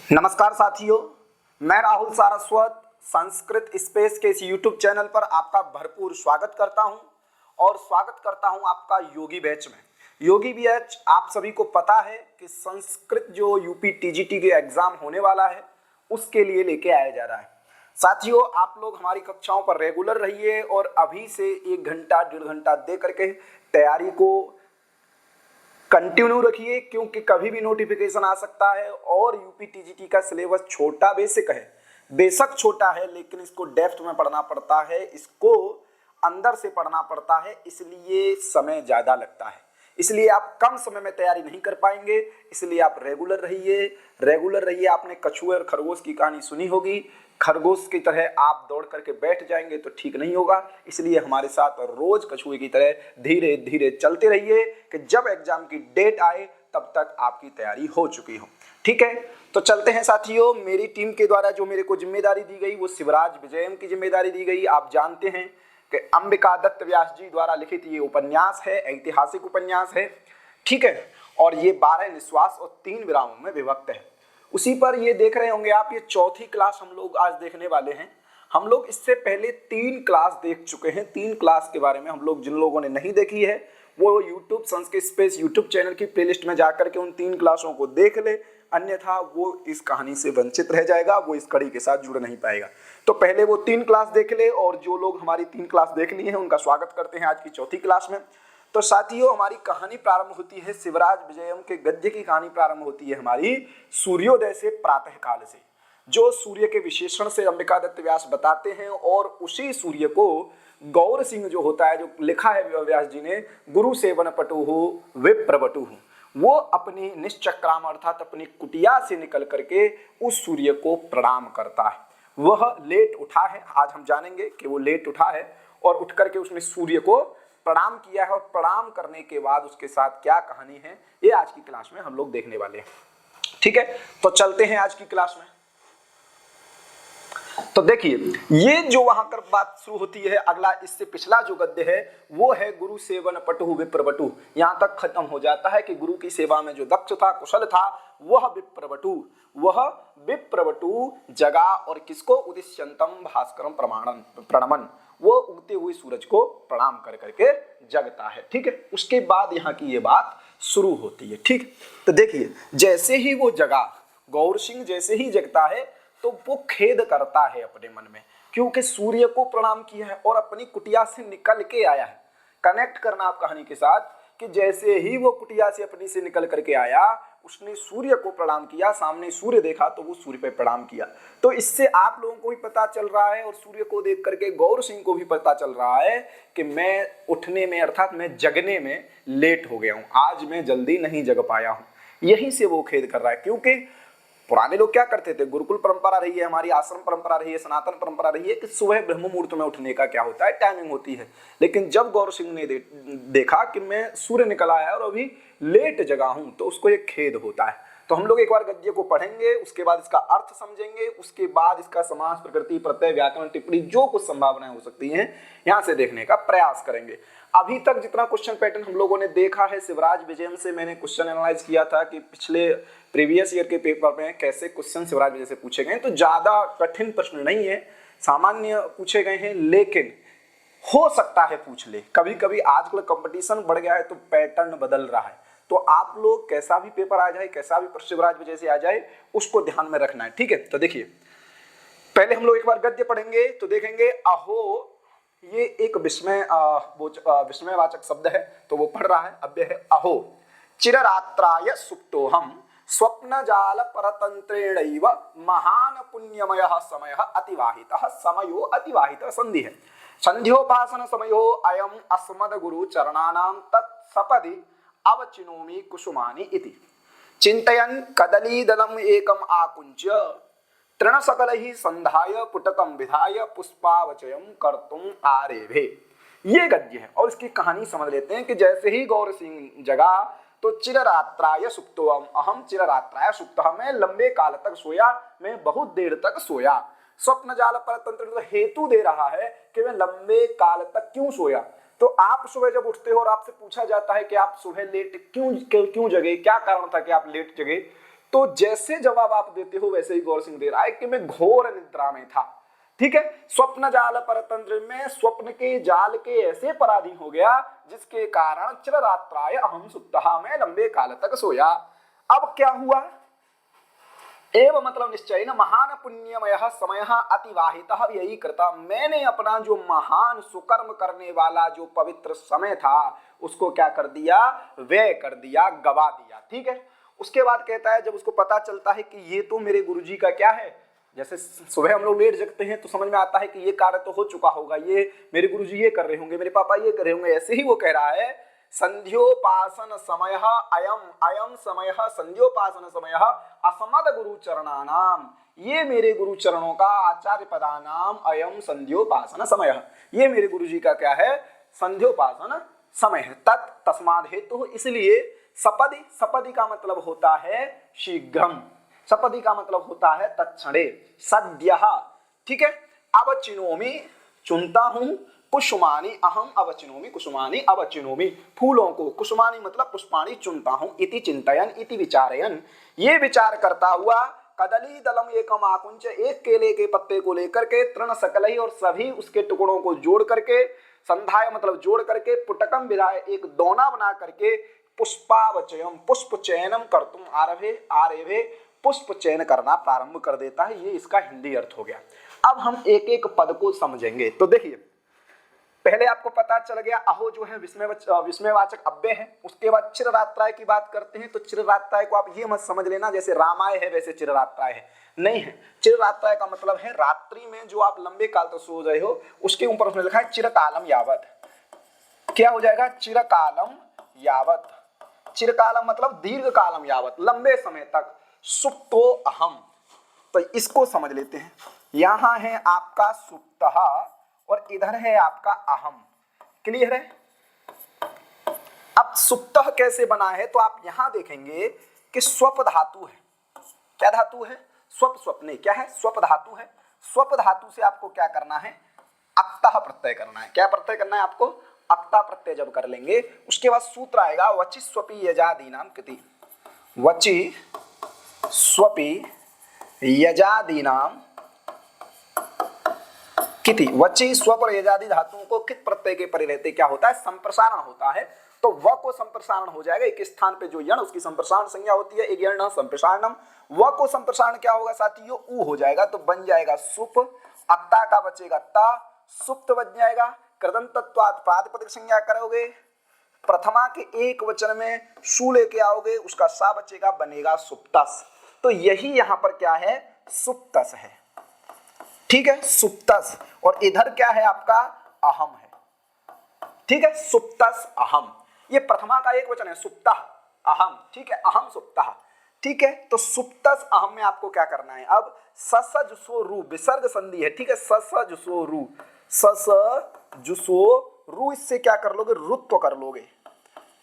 नमस्कार साथियों, मैं राहुल सारस्वत संस्कृत स्पेस के इस YouTube चैनल पर आपका भरपूर स्वागत करता हूं और स्वागत करता हूं आपका योगी बैच में। योगी बैच आप सभी को पता है कि संस्कृत जो यूपी टीजीटी के एग्जाम होने वाला है उसके लिए लेके आया जा रहा है। साथियों, आप लोग हमारी कक्षाओं पर रेगुलर रहिए और अभी से 1 घंटा 1.5 घंटा दे करके तैयारी को कंटिन्यू रखिए, क्योंकि कभी भी नोटिफिकेशन आ सकता है और यूपी टीजीटी का सिलेबस छोटा बेसिक है, बेशक छोटा है लेकिन इसको डेप्थ में पढ़ना पड़ता है, इसको अंदर से पढ़ना पड़ता है, इसलिए समय ज़्यादा लगता है, इसलिए आप कम समय में तैयारी नहीं कर पाएंगे। इसलिए आप रेगुलर रहिए। आपने कछुए और खरगोश की कहानी सुनी होगी, खरगोश की तरह आप दौड़ करके बैठ जाएंगे तो ठीक नहीं होगा। इसलिए हमारे साथ रोज कछुए की तरह धीरे धीरे चलते रहिए कि जब एग्जाम की डेट आए तब तक आपकी तैयारी हो चुकी हो। ठीक है, तो चलते हैं साथियों। मेरी टीम के द्वारा जो मेरे को जिम्मेदारी दी गई वो शिवराज विजयम की जिम्मेदारी दी गई। आप जानते हैं कि अंबिका दत्त व्यास जी द्वारा लिखित ये उपन्यास है, ऐतिहासिक उपन्यास है। ठीक है, और ये 12 निश्वास और 3 विरामों में विभक्त है। उसी पर ये देख रहे होंगे आप, ये चौथी क्लास हम लोग आज देखने वाले हैं। हम लोग इससे पहले 3 क्लास देख चुके हैं। 3 क्लास के बारे में हम लोग, जिन लोगों ने नहीं देखी है वो YouTube Sanskrit space YouTube channel की प्लेलिस्ट में जाकर के उन 3 क्लासों को देख ले, अन्यथा वो इस कहानी से वंचित रह जाएगा, वो इस कड़ी के साथ जुड़ नहीं पाएगा। तो पहले वो 3 क्लास देख ले, और जो लोग हमारी 3 क्लास देख ली हैं उनका स्वागत करते हैं आज की चौथी क्लास में। तो साथियों, हमारी कहानी प्रारंभ होती है शिवराज विजयम के गद्य की कहानी प्रारंभ होती है हमारी सूर्योदय से, प्रातः काल से, जो सूर्य के विशेषण से अंबिका दत्त व्यास बताते हैं। और उसी सूर्य को गौर सिंह जो होता है, जो लिखा है व्यास जी ने, गुरु सेवन पटुहु विप्रवटुहु, वो अपनी निश्चक्राम अर्थात अपनी कुटिया से निकल करके उस सूर्य को प्रणाम करता है। वह लेट उठा है, आज हम जानेंगे कि वो लेट उठा है और उठ करके उसने सूर्य को प्रणाम किया है, और प्रणाम करने के बाद उसके साथ क्या कहानी है ये आज की क्लास में हम लोग देखने वाले हैं। ठीक है, तो चलते हैं आज की क्लास में। तो देखिए, ये जो वहां कर बात शुरू होती है, अगला इससे पिछला जो गद्य है वो है गुरु सेवन पटुहु विप्रवटु। यहां तक खत्म हो जाता है कि गुरु की सेवा में जो दक्ष था, कुशल था, वह विप्रवटु जगा और किसको, उदिश्यंतम भास्करम प्रणमन, वो उगते हुए सूरज को प्रणाम कर करके जगता है। ठीक है, उसके बाद यहाँ की ये बात शुरू होती है। ठीक, तो देखिए, जैसे ही वो जगा, गौर सिंह जैसे ही जगता है तो वो खेद करता है अपने मन में, क्योंकि सूर्य को प्रणाम किया है और अपनी कुटिया से निकल के आया है। कनेक्ट करना आप कहानी के साथ कि जैसे ही वो कुटिया से अपनी से निकल करके आया, उसने सूर्य को प्रणाम किया, सामने सूर्य देखा तो वो सूर्य पे प्रणाम किया। तो इससे आप लोगों को भी पता चल रहा है और सूर्य को देख करके गौर सिंह को भी पता चल रहा है कि मैं उठने में अर्थात मैं जगने में लेट हो गया हूँ, आज मैं जल्दी नहीं जग पाया हूँ। यहीं से वो खेद कर रहा है, क्योंकि पुराने लोग क्या करते थे, गुरुकुल परंपरा रही है, हमारी आश्रम परंपरा रही है, सनातन परंपरा रही है कि सुबह ब्रह्म मुहूर्त में उठने का क्या होता है, टाइमिंग होती है। लेकिन जब गौर सिंह ने देखा कि मैं सूर्य निकल आया और अभी लेट जगा हूं, तो उसको एक खेद होता है। तो हम लोग एक बार गद्य को पढ़ेंगे, उसके बाद इसका अर्थ समझेंगे, उसके बाद इसका समास, प्रकृति, प्रत्यय, व्याकरण, टिप्पणी, जो कुछ संभावनाएं हो सकती हैं यहाँ से देखने का प्रयास करेंगे। अभी तक जितना क्वेश्चन पैटर्न हम लोगों ने देखा है, शिवराज विजयम से मैंने क्वेश्चन एनालाइज किया था कि पिछले प्रीवियस ईयर के पेपर में कैसे क्वेश्चन शिवराज विजय से पूछे गए, तो ज्यादा कठिन प्रश्न नहीं है, सामान्य पूछे गए हैं, लेकिन हो सकता है पूछ ले। कभी कभी आजकल कंपटीशन बढ़ गया है तो पैटर्न बदल रहा है, तो आप लोग कैसा भी पेपर आ जाए, कैसा भी प्रश्न शिवराज विजय से आ जाए, उसको ध्यान में रखना है। ठीक है, तो देखिए, पहले हम लोग एक बार गद्य पढ़ेंगे तो देखेंगे अहो, ये एक विस्मयवाचक शब्द है, तो वो पढ़ रहा है। अव्यय है अहो, चिररात्राय सुप्तोहम स्वप्न जाल परतंत्रेणैव महान पुण्यमयः समयः अतिवाहितः, समयो अतिवाहितः संधि है, संध्योपासन समयो अयम अस्मद गुरु चरणानां तत्सपदि अवचिनोमि कुसुमानि इति चिंतयन् कदलीदलम् एकम् आकुंच्य तृणसकलैः संधाय पुटकं विधाय पुष्पावचयं कर्तुम् आरेभे। ये गद्य है और इसकी कहानी समझ लेते हैं कि जैसे ही गौर सिंह जगा तो चिररात्राय सुप्तोहम, अहम चिररात्राय सुप्तः, मैं लंबे काल तक सोया, मैं बहुत देर तक सोया। स्वप्न जाल परतंत्र, तो हेतु दे रहा है कि मैं लंबे काल तक क्यों सोया। तो आप सुबह जब उठते हो और आपसे पूछा जाता है कि आप सुबह लेट क्यों जगे, क्या कारण था कि आप लेट जगे, तो जैसे जवाब आप देते हो वैसे ही गौर सिंह दे रहा है कि मैं घोर निद्रा में था। ठीक है, स्वप्न जाल परतंत्र में स्वप्न के जाल के ऐसे पराधीन हो गया जिसके कारण चिररात्राय अहम सुप्तः, मैं लंबे काल तक सोया। अब क्या हुआ, एवं मतलब निश्चय न महान पुण्यमय समय अतिवाहित यही करता, मैंने अपना जो महान सुकर्म करने वाला जो पवित्र समय था उसको क्या कर दिया, व्यय कर दिया, गवा दिया। ठीक है, उसके बाद कहता है जब उसको पता चलता है कि ये तो मेरे गुरुजी का क्या है, जैसे सुबह हम लोग लेट जगते हैं तो समझ में आता है कि ये कार्य तो हो चुका होगा, ये मेरे गुरुजी ये कर रहे होंगे, मेरे पापा ये कर रहे होंगे, ऐसे ही वो कह रहा है संध्योपासन समय अयम अयम समय संध्योपासन समय असमद गुरु चरणानाम, ये मेरे गुरु चरणों का आचार्य पदानाम अयम संध्योपासन समय, ये मेरे गुरुजी का क्या है, संध्योपासन समय है। तस्माद हेतु इसलिए सपदि, सपदि का मतलब होता है शीघ्रम, सपदि का मतलब होता है तत्क्षणे, सद्यः। ठीक है, अवचिनोमि चुनता हूं, कुसुमानी अहम अवचिनोमि कुसुमानी अवचिनोमि, फूलों को, कुसुमानी मतलब पुष्पाणी, चुनता हूं, इति चिंतयन इति विचारयन, ये विचार करता हुआ, कदली दलम एकम आकुंच, एक केले के पत्ते को लेकर के, तृण सकलही और सभी उसके टुकड़ों को जोड़ करके, संधाय मतलब जोड़ करके, पुटकम विधाय एक दोना बना करके, पुष्पावचयम पुष्प चयनम कर्तुम आरभे आरेभे, पुष्प चयन करना प्रारंभ कर देता है। ये इसका हिंदी अर्थ हो गया। अब हम एक एक पद को समझेंगे। तो देखिए, पहले आपको पता चल गया अहो जो है विस्मयवाचक अव्यय है। उसके बाद चिररात्राय की बात करते हैं तो चिररात्राय को आप ये मत समझ लेना जैसे रामाय है वैसे चिररात्राय है, नहीं है। चिररात्राय का मतलब है रात्रि में जो आप लंबे काल तक सो रहे हो, उसके ऊपर उसने लिखा है चिरकालम यावत। क्या हो जाएगा, चिरकालम यावत, चिरकालम मतलब दीर्घ कालम यावत, लंबे समय तक। सुप्तो अहम, तो इसको समझ लेते हैं। यहां है आपका सुप्तः और इधर है आपका अहम। क्लियर है। अब सुप्तः कैसे बना है तो आप यहां देखेंगे कि स्वप धातु है। क्या धातु है, स्वप, स्वप्ने क्या है, स्वप धातु है। स्वप धातु से आपको क्या करना है, अक्तः प्रत्यय करना है। क्या प्रत्यय करना है आपको, अक्ता प्रत्यय जब कर लेंगे उसके बाद सूत्र आएगा वचि स्वपी यजादीनाम कृति, वचि स्वपी यजादीनाम किति, वचि स्वप और यजादि धातुओं को कित प्रत्यय के परे रहते क्या होता है, संप्रसारण होता है। तो व को संप्रसारण हो जाएगा, एक स्थान पे जो यण उसकी संप्रसारण संज्ञा होती है, एक यण संप्रसारणम। व को संप्रसारण क्या होगा साथियों, उ हो जाएगा, तो बन जाएगा सुप, अक्ता का बचेगा ता, सुप्त बन जाएगा। कृदंतत्वात् प्रातिपदिक संज्ञा करोगे, प्रथमा के एक वचन में सु लेके आओगे, उसका सा बचेगा, बनेगा सुप्तस। तो यही यहां पर क्या है, सुप्तस है। ठीक है, सुप्तस। और इधर क्या है आपका, अहम है। ठीक है, सुप्तस अहम, ये प्रथमा का एक वचन है, सुप्तः अहम। ठीक है, अहम सुप्तः। ठीक है, तो सुप्तस अहम में आपको क्या करना है, अब सस जुसो रू विसर्ग संधि है। ठीक है, सस जुसो रू, सस जुसो रू, इससे क्या कर लोगे, रुत्व कर लोगे,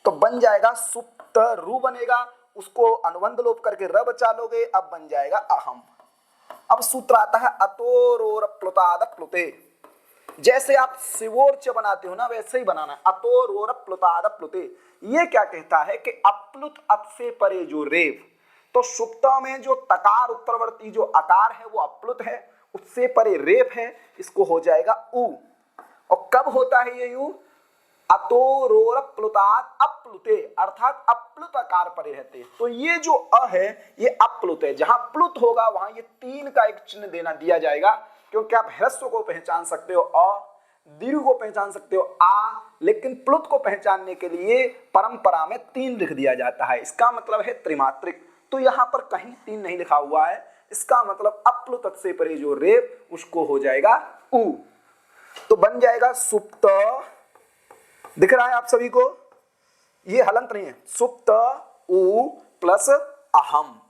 तो बन जाएगा सुप्त रू बनेगा, उसको अनुबंध लोप करके र बचा लोगे, अब बन जाएगा अहम। अब सूत्र आता है अतोरोर प्लुताद प्लुते, जैसे आप शिवोर्च बनाते हो ना वैसे ही बनाना है, अतोरोर प्लुताद प्लुते। ये क्या कहता है कि अप्लुत अप से परे जो रेव, तो सुप्त में जो तकार उत्तरवर्ती जो आकार है वो अप्लुत है, उससे परे रेप है, इसको हो जाएगा उ। और कब होता है ये यू, अतोरोर प्लुताद अप्लुते, अर्थात अप्लुत आकार परे रहते हैं। तो ये जो अ है ये अप्लुत है, जहां प्लुत होगा वहां ये तीन का एक चिन्ह देना दिया जाएगा, क्योंकि आप ह्रस्व को पहचान सकते हो अ, दीर्घ को पहचान सकते हो आ, लेकिन प्लुत को पहचानने के लिए परंपरा में तीन लिख दिया जाता है। इसका मतलब है त्रिमात्रिक। तो यहाँ पर कहीं तीन नहीं लिखा हुआ है, इसका मतलब अप्लुत से परे जो रेप उसको हो जाएगा उ, तो बन जाएगा सुप्त। दिख रहा है आप सभी को, ये हलंत नहीं है, सुप्त उ प्लस अहम।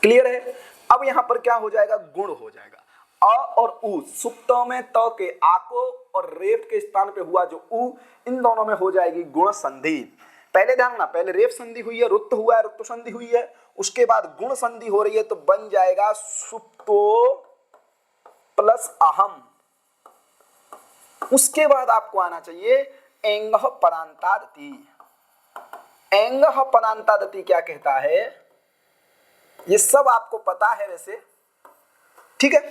क्लियर है। अब यहां पर क्या हो जाएगा, गुण हो जाएगा, अ और उ, सुप्त में त के आको और रेप के स्थान पे हुआ जो उ, इन दोनों में हो जाएगी गुण संधि। पहले ध्यान ना, पहले रेप संधि हुई है, रुत्त हुआ है, रुत्त संधि हुई है, उसके बाद गुण संधि हो रही है, तो बन जाएगा सुप्तो प्लस अहम। उसके बाद आपको आना चाहिए एंगह परांतादति। एंगह परांतादति क्या कहता है, ये सब आपको पता है वैसे, ठीक है।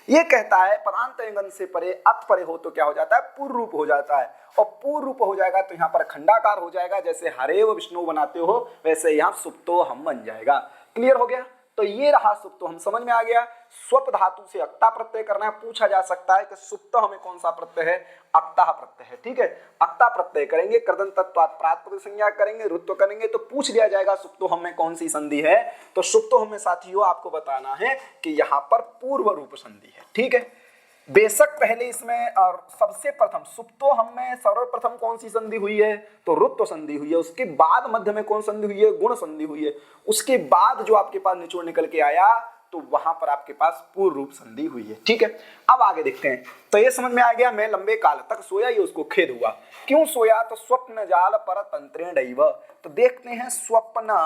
ये कहता है परांत गण से परे अत परे हो तो क्या हो जाता है, पूर्व रूप हो जाता है, और पूर्व रूप हो जाएगा तो यहाँ पर खंडाकार हो जाएगा, जैसे हरेव विष्णु बनाते हो वैसे यहाँ सुप्तो हम बन जाएगा। क्लियर हो गया। तो ये रहा सुप्तो हम, समझ में आ गया। स्वप धातु से अक्ता प्रत्यय करना है। पूछा जा सकता है कि सुप्त हमें कौन सा प्रत्यय है, अक्ता प्रत्यय है, ठीक है। अक्ता प्रत्यय करेंगे, कर्दन तत्वात् प्रातिपदिक संज्ञा करेंगे, रुत्व करेंगे तो पूछ लिया जाएगा सुप्तो हम में कौन सी संधि है। तो सुप्तो हम में साथियों आपको बताना है कि यहाँ पर पूर्व रूप संधि है, ठीक है। बेशक पहले इसमें और सबसे प्रथम सुप्तो हम में सर्वप्रथम कौन सी संधि हुई है, तो रुत्व संधि हुई है। उसके बाद मध्य में कौन संधि हुई है, गुण संधि हुई है। उसके बाद जो आपके पास निचोड़ निकल के आया तो वहां पर आपके पास पूर्व रूप संधि हुई है, ठीक है। अब आगे देखते हैं। तो ये समझ में आ गया, मैं लंबे काल तक सोया, ये उसको खेद हुआ। क्यों सोया, तो स्वप्न जाल पर तंत्रेणैव। तो देखते हैं स्वप्न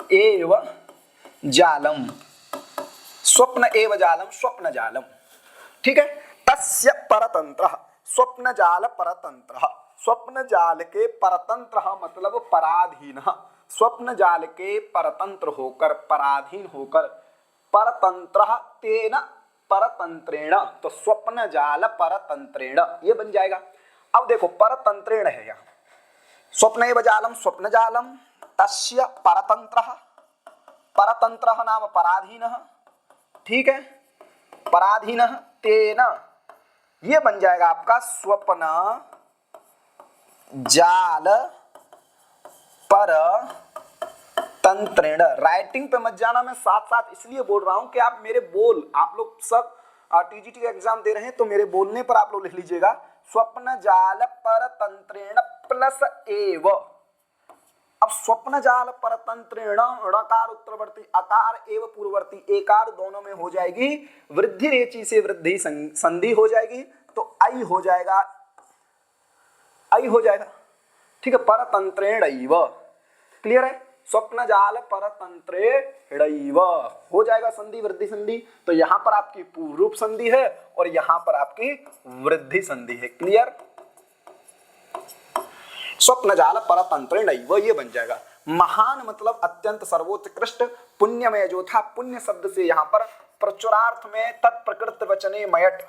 एव जालम, स्वप्न एव जालम, स्वप्न जालम, ठीक है। तस्य परतंत्र, स्वप्न जाल परतंत्र, स्वप्न जाल के परतंत्र मतलब पराधीन, स्वप्न जाल के परतंत्र होकर, पराधीन होकर, परतंत्र तेन परतंत्रेण, तो स्वप्न जाल परतंत्रेण ये बन जाएगा। अब देखो परतंत्रेण है यहाँ, स्वप्न एव जालम, स्वप्न जालम, तस्य परतंत्र, परतंत्र नाम पराधीन, ठीक है, पराधीन तेन, ये बन जाएगा आपका स्वप्न जाल पर तंत्रेण। राइटिंग पे मत जाना, मैं साथ साथ इसलिए बोल रहा हूं कि आप मेरे बोल, आप लोग सब टीजीटी का एग्जाम दे रहे हैं तो मेरे बोलने पर आप लोग लिख लीजिएगा स्वप्न जाल पर तंत्रेण प्लस एव। अब स्वप्न जाल परतंत्रेण, णकार उत्तरवर्ती, अकार एव पूर्ववर्ती, एकार दोनों में हो जाएगी वृद्धि रेची से वृद्धि संधि हो जाएगी, तो आई हो जाएगा, आई हो जाएगा, ठीक है, परतंत्रेणैव। क्लियर है, स्वप्न जाल परतंत्रेणैव हो जाएगा संधि, वृद्धि संधि। तो यहां पर आपकी पूर्व रूप संधि है और यहां पर आपकी वृद्धि संधि है। क्लियर, स्वप्न जाल परतंत्रेणैव ये बन जाएगा। महान मतलब अत्यंत सर्वोत्कृष्ट, पुण्यमय जो था, पुण्य शब्द से यहाँ पर प्रचुरार्थ में तत्प्रकृति वचने मयट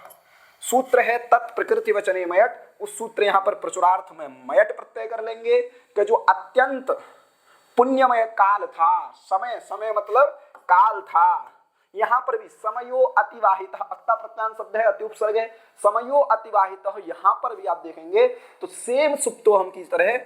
सूत्र है, तत्प्रकृति वचने मयट, उस सूत्र यहाँ पर प्रचुरार्थ में मयट प्रत्यय कर लेंगे कि जो अत्यंत पुण्यमय काल था, समय, समय मतलब काल था। यहाँ पर भी समयो अतिवाहित, अक्ता प्रत्यान शब्द है, अति उपसर्ग है, समयो अतिवाहित, यहाँ पर भी आप देखेंगे तो सेम सुप्तो हम की तरह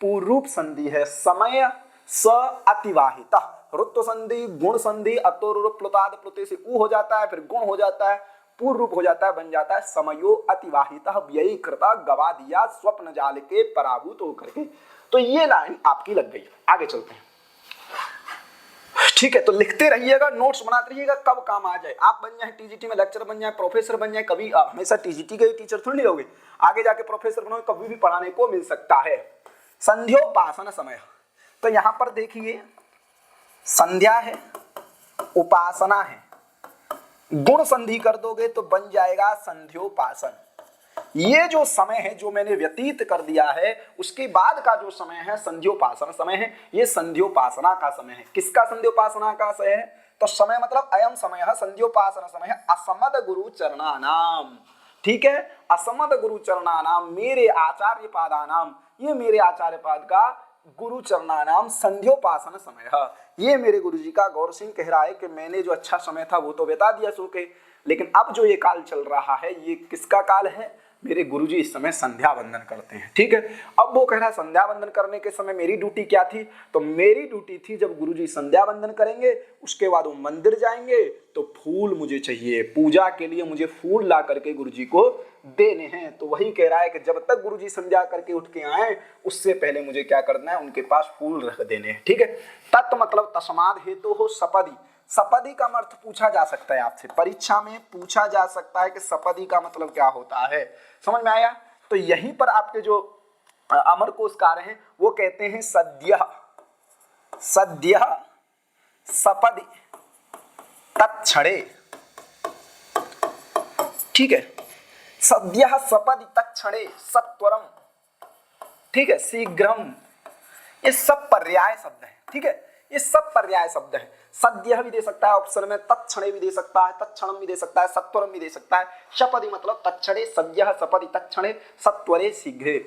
पूर्व रूप संधि है, समय स अतिवाहित, रुत्व संधि, गुण संधि, अतोरूप प्लुताद, प्लुते से उ हो जाता है, फिर गुण हो जाता है, पूर्व रूप हो जाता है, बन जाता है समयो अतिवाहित व्ययी कृता, गवा दिया स्वप्न जाल के पराभूत होकर के। तो ये लाइन आपकी लग गई। आगे चलते हैं, ठीक है। तो लिखते रहिएगा, नोट्स बनाते रहिएगा, कब काम आ जाए। आप बन जाए टीजीटी में लेक्चर बन जाए, प्रोफेसर बन जाए, कभी हमेशा टीजीटी के टीचर थोड़ी नहीं रहोगे, आगे जाके प्रोफेसर बनोगे, कभी भी पढ़ाने को मिल सकता है। संध्योपासना समय, तो यहां पर देखिए संध्या है, उपासना है, गुण संधि कर दोगे तो बन जाएगा संध्योपासन। ये जो समय है जो मैंने व्यतीत कर दिया है, उसके बाद का जो समय है संध्योपासना समय है, ये संध्योपासना का समय है। किसका संध्योपासना का समय है, तो समय मतलब अयम समय है, संध्योपासना समय है असमद गुरु चरणानाम, ठीक है, असमद गुरु चरणानाम, मेरे आचार्य पादानाम, ये मेरे आचार्य पाद का गुरु चरणानाम संध्योपासना समय है। ये मेरे गुरुजी का गौर सिंह कह रहा है कि मैंने जो अच्छा समय था वो तो बता दिया सो के, लेकिन अब जो ये काल चल रहा है ये किसका काल है, मेरे गुरुजी इस समय संध्या वंदन करते हैं, ठीक है। अब वो कह रहा है संध्या वंदन करने के समय मेरी ड्यूटी क्या थी, तो मेरी ड्यूटी थी जब गुरुजी संध्या वंदन करेंगे उसके बाद वो मंदिर जाएंगे तो फूल मुझे चाहिए, पूजा के लिए मुझे फूल ला करके गुरुजी को देने हैं। तो वही कह रहा है कि जब तक गुरुजी संध्या करके उठ के आए उससे पहले मुझे क्या करना है, उनके पास फूल रख देने हैं, ठीक है। तत् मतलब तस्माद हेतु हो सपदी, सपदी का अर्थ पूछा जा सकता है आपसे, परीक्षा में पूछा जा सकता है कि सपदी का मतलब क्या होता है, समझ में आया। तो यहीं पर आपके जो अमर कोशकार हैं वो कहते हैं सद्य, सद्य सपदी तत्क्षणे, ठीक है, सद्य सपदी तत्क्षणे सत्वरम, ठीक है, शीघ्रम, ये सब पर्याय शब्द है, ठीक है। ये सब पर्याय शब्द है। सद्यः भी दे सकता है ऑप्शन में, तत्क्षणे भी दे सकता है, तत्क्षणम भी दे सकता है, सत्वरम भी दे सकता है। सपदि मतलब तत्क्षणे, सद्यः सपदि तत्क्षणे, सत्वरे शीघ्रे।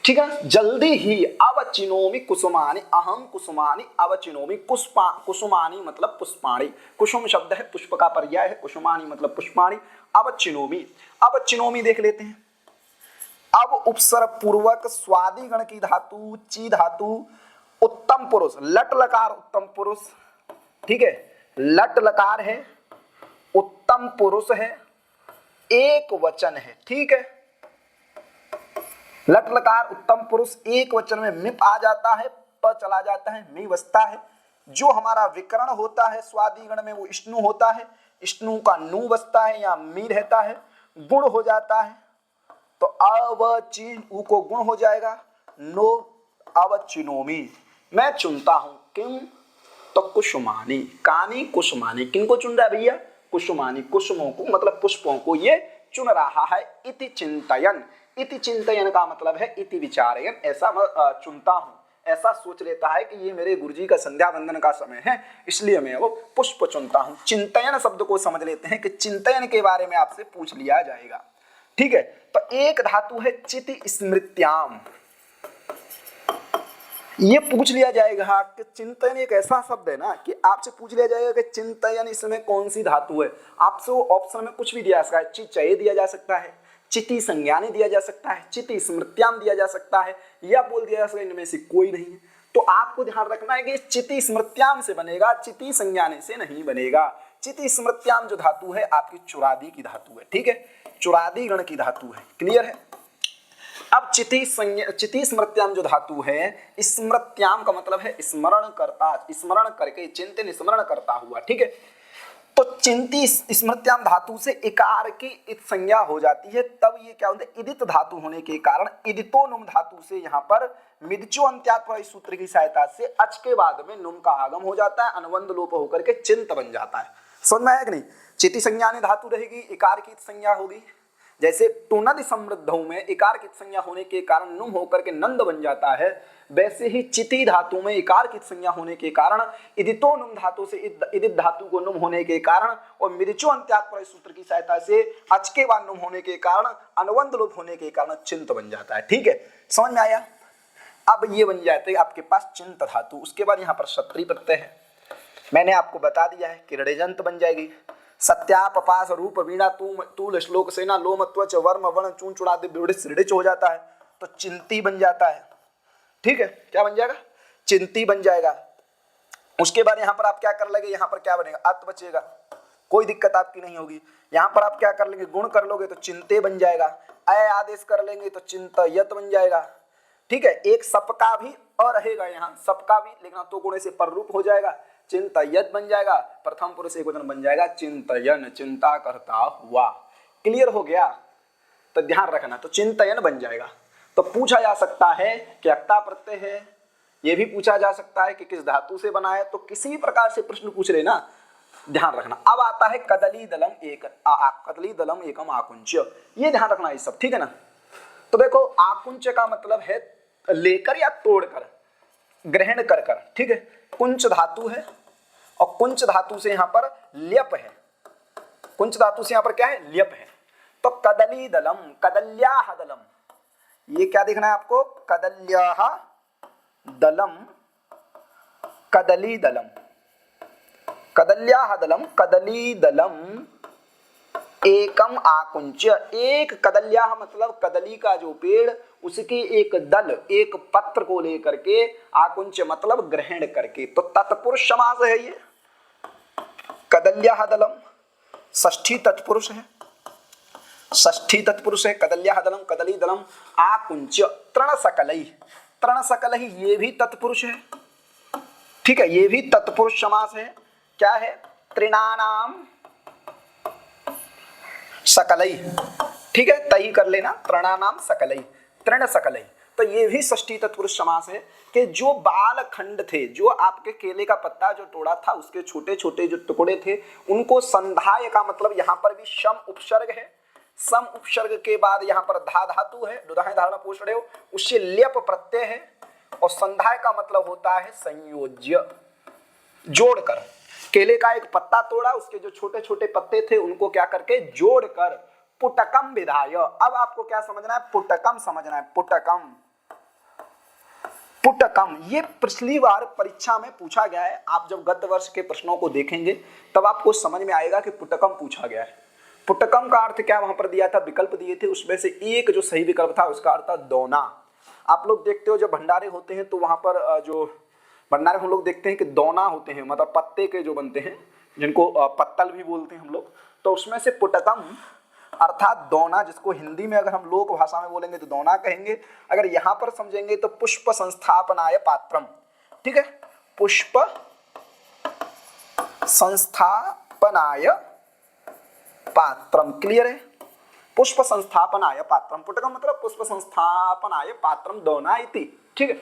ठीक है, जल्दी ही। अवचिनोमि कुसुमानि, अहम कुसुमानि अवचिनोमि। कुसुमानि मतलब पुष्पाणि, कुसुम शब्द है पुष्प का पर्याय है, कुसुमानि मतलब पुष्पाणि। अवचिनोमि, अवचिनोमि देख लेते हैं। अब उपसर्ग पूर्वक स्वादि गण की धातु ची धातु उत्तम पुरुष, लट लकार उत्तम पुरुष। ठीक है, लट लकार है, उत्तम पुरुष है, एक वचन है। ठीक है, लट लकार उत्तम पुरुष एक वचन में मिप आ जाता है, प चला जाता है, मी बचता है। जो हमारा विकरण होता है स्वादि गण में वो इष्णु होता है, इष्णु का नु बचता है या मी रहता है, गुण हो जाता है। तो अवचिन उ को गुण हो जाएगा, नो अवचिनोमी, मैं चुनता हूं। किम, तो कुसुमानी, कानी कुसुमानी, किनको चुन रहा है भैया? कुसुमानी, कुसुमों को मतलब पुष्पों को ये चुन रहा है। इति चिंतयन, इति चिंतयन का मतलब है इति विचारयन, ऐसा चुनता हूं, ऐसा सोच लेता है कि ये मेरे गुरुजी का संध्या वंदन का समय है, इसलिए मैं वो पुष्प चुनता हूं। चिंतयन शब्द को समझ लेते हैं कि चिंतयन के बारे में आपसे पूछ लिया जाएगा। ठीक है, तो एक धातु है चिति स्मृत्याम, ये पूछ लिया जाएगा कि चिंतन एक ऐसा शब्द है ना कि आपसे पूछ लिया जाएगा कि चिंतन इसमें कौन सी धातु है। आपसे वो ऑप्शन में कुछ भी दिया सकता है, चिचय दिया जा सकता है, चिति संज्ञाने दिया जा सकता है, चिति स्मृत्याम दिया जा सकता है, या बोल दिया जा सकता है इनमें से कोई नहीं है। तो आपको ध्यान रखना है कि चिति स्मृत्याम से बनेगा, चिति संज्ञाने से नहीं बनेगा। चिति स्मृत्याम जो धातु है आपकी चुरादी की धातु है। ठीक है, चुरादी गण की धातु है। क्लियर है? अब चिति स्मृत्याम जो धातु है, स्मृत्याम का मतलब है स्मरण करता, स्मरण करके, चिंतन स्मरण करता हुआ। ठीक है, तो चिंती स्मृत्याम धातु से इकार की इत संज्ञा हो जाती है, तब ये क्या होता है? इदित धातु होने के कारण इदितो नुम धातु से यहाँ पर मिदचो अंत्यात् पर इस सूत्र की सहायता से अच के बाद में नुम का आगम हो जाता है, अनुबंध लोप होकर के चिंत बन जाता है। समझ में आया कि नहीं? चिति संज्ञा ने धातु रहेगी, इकार की संज्ञा होगी। जैसे टुनद समृद्धों में इकार की संज्ञा होने के कारण नुम होकर के नंद बन जाता है, वैसे ही चिति धातु में इकार की संज्ञा होने के कारण इदितो नुम धातु से इदित धातु को नुम होने के कारण और मिदचो अंत्यात् पर सूत्र की सहायता से अच के बाद नुम होने के कारण, अनुबंध लोप होने के कारण चिंत बन जाता है। ठीक है, समझ में आया? अब ये बन जाते हैं आपके पास चिंत धातु। उसके बाद यहाँ पर क्षत्रिय प्रत्यय है, मैंने आपको बता दिया है कि ऋजंत बन जाएगी। सत्या पपास रूप वीणा तूल श्लोक सेना लोम त्वच वर्म वर्ण चून चुड़ादि विड़िच हो जाता है, तो चिंती बन जाता है। ठीक है, क्या बन जाएगा? चिंती बन जाएगा। उसके बाद यहाँ पर आप क्या कर लेंगे? यहाँ पर क्या बनेगा? अत बचेगा, कोई दिक्कत आपकी नहीं होगी। यहाँ पर आप क्या कर लेंगे? गुण कर लोगे तो चिंते बन जाएगा, अय आदेश कर लेंगे तो चिंतयत बन जाएगा। ठीक है, एक सबका भी और रहेगा यहाँ, सबका भी, लेकिन तो गुणे से पर रूप हो जाएगा, चिंतयत बन जाएगा, प्रथम पुरुष एक वचन बन जाएगा, चिंतयन, चिंता करता हुआ। क्लियर हो गया? तो ध्यान रखना, तो चिंतयन बन जाएगा। तो पूछा जा सकता है कि अक्ता प्रत्यय है, यह भी पूछा जा सकता है कि किस धातु से बना है, तो किसी भी प्रकार से प्रश्न पूछ लेना, ध्यान रखना। अब आता है कदली दलम एकम आकुंच, ये ध्यान रखना ये सब। ठीक है ना? तो देखो, आकुंच का मतलब है लेकर या तोड़कर, ग्रहण कर कर। ठीक है, कुंच धातु है और कुंच धातु से यहां पर ल्यप है, कुंच धातु से यहां पर क्या है? ल्यप है। तो कदली दलम, कदल्याह दलम, ये क्या देखना है आपको? कदल्याह दलम, कदली दलम, कदल्याह दलम, कदली दलम एकम आकुंच। एक कदल्याह मतलब कदली का जो पेड़, उसके एक दल, एक पत्र को लेकर के, आकुंच मतलब ग्रहण करके, तो तत्पुरुष समास है ये। कदल्याह दलम षष्ठी तत्पुरुष है, षष्ठी तत्पुरुष है कदल्याह दलम, कदली दलम आकुंच। तृण सकलई, तृण सकलई ये भी तत्पुरुष है। ठीक है, ये भी तत्पुरुष समास है। क्या है? तृणानाम सकलई। ठीक है, तई कर लेना, तृणानाम सकलई, तृण सकलई। तो ये भी षष्ठी तत्पुरुष समास है कि जो बाल खंड थे, जो आपके केले का पत्ता जो तोड़ा था, उसके छोटे छोटे जो टुकड़े थे, उनको संधाय का मतलब यहाँ पर भी सम उपसर्ग है। सम उपसर्ग के बाद यहाँ पर धा धातु है, दुधाएं धारणा पूछ रहे हो, उससे ल्यप प्रत्यय है, और संधाय का मतलब होता है संयोज्य। जोड़कर, केले का एक पत्ता तोड़ा, उसके जो छोटे छोटे पत्ते थे उनको क्या करके जोड़कर पुटकम विधाय। अब आपको क्या समझना है, पुटकम समझना है, पुटकम। पुटकम ये पिछली बार परीक्षा में पूछा गया है। आप जब गत वर्ष के प्रश्नों को देखेंगे तब आपको समझ में आएगा कि पुटकम पूछा गया है। पुटकम का अर्थ क्या वहां पर दिया था, विकल्प दिए थे, उसमें से एक जो सही विकल्प था उसका अर्थ था दोना। आप लोग देखते हो जब भंडारे होते हैं तो वहां पर जो भंडारे हम लोग देखते हैं कि दोना होते हैं, मतलब पत्ते के जो बनते हैं जिनको पत्तल भी बोलते हैं हम लोग, तो उसमें से पुटकम अर्थात दोना, जिसको हिंदी में अगर हम लोक भाषा में बोलेंगे तो दोना कहेंगे, अगर यहां पर समझेंगे तो पुष्प संस्थापनाय पात्रम। ठीक है, पुष्प संस्थापनाय पात्रम, क्लियर है, पुष्प संस्थापनाय पात्रम, पुटकम मतलब पुष्प संस्थापनाय पात्रम दोना इति। ठीक है,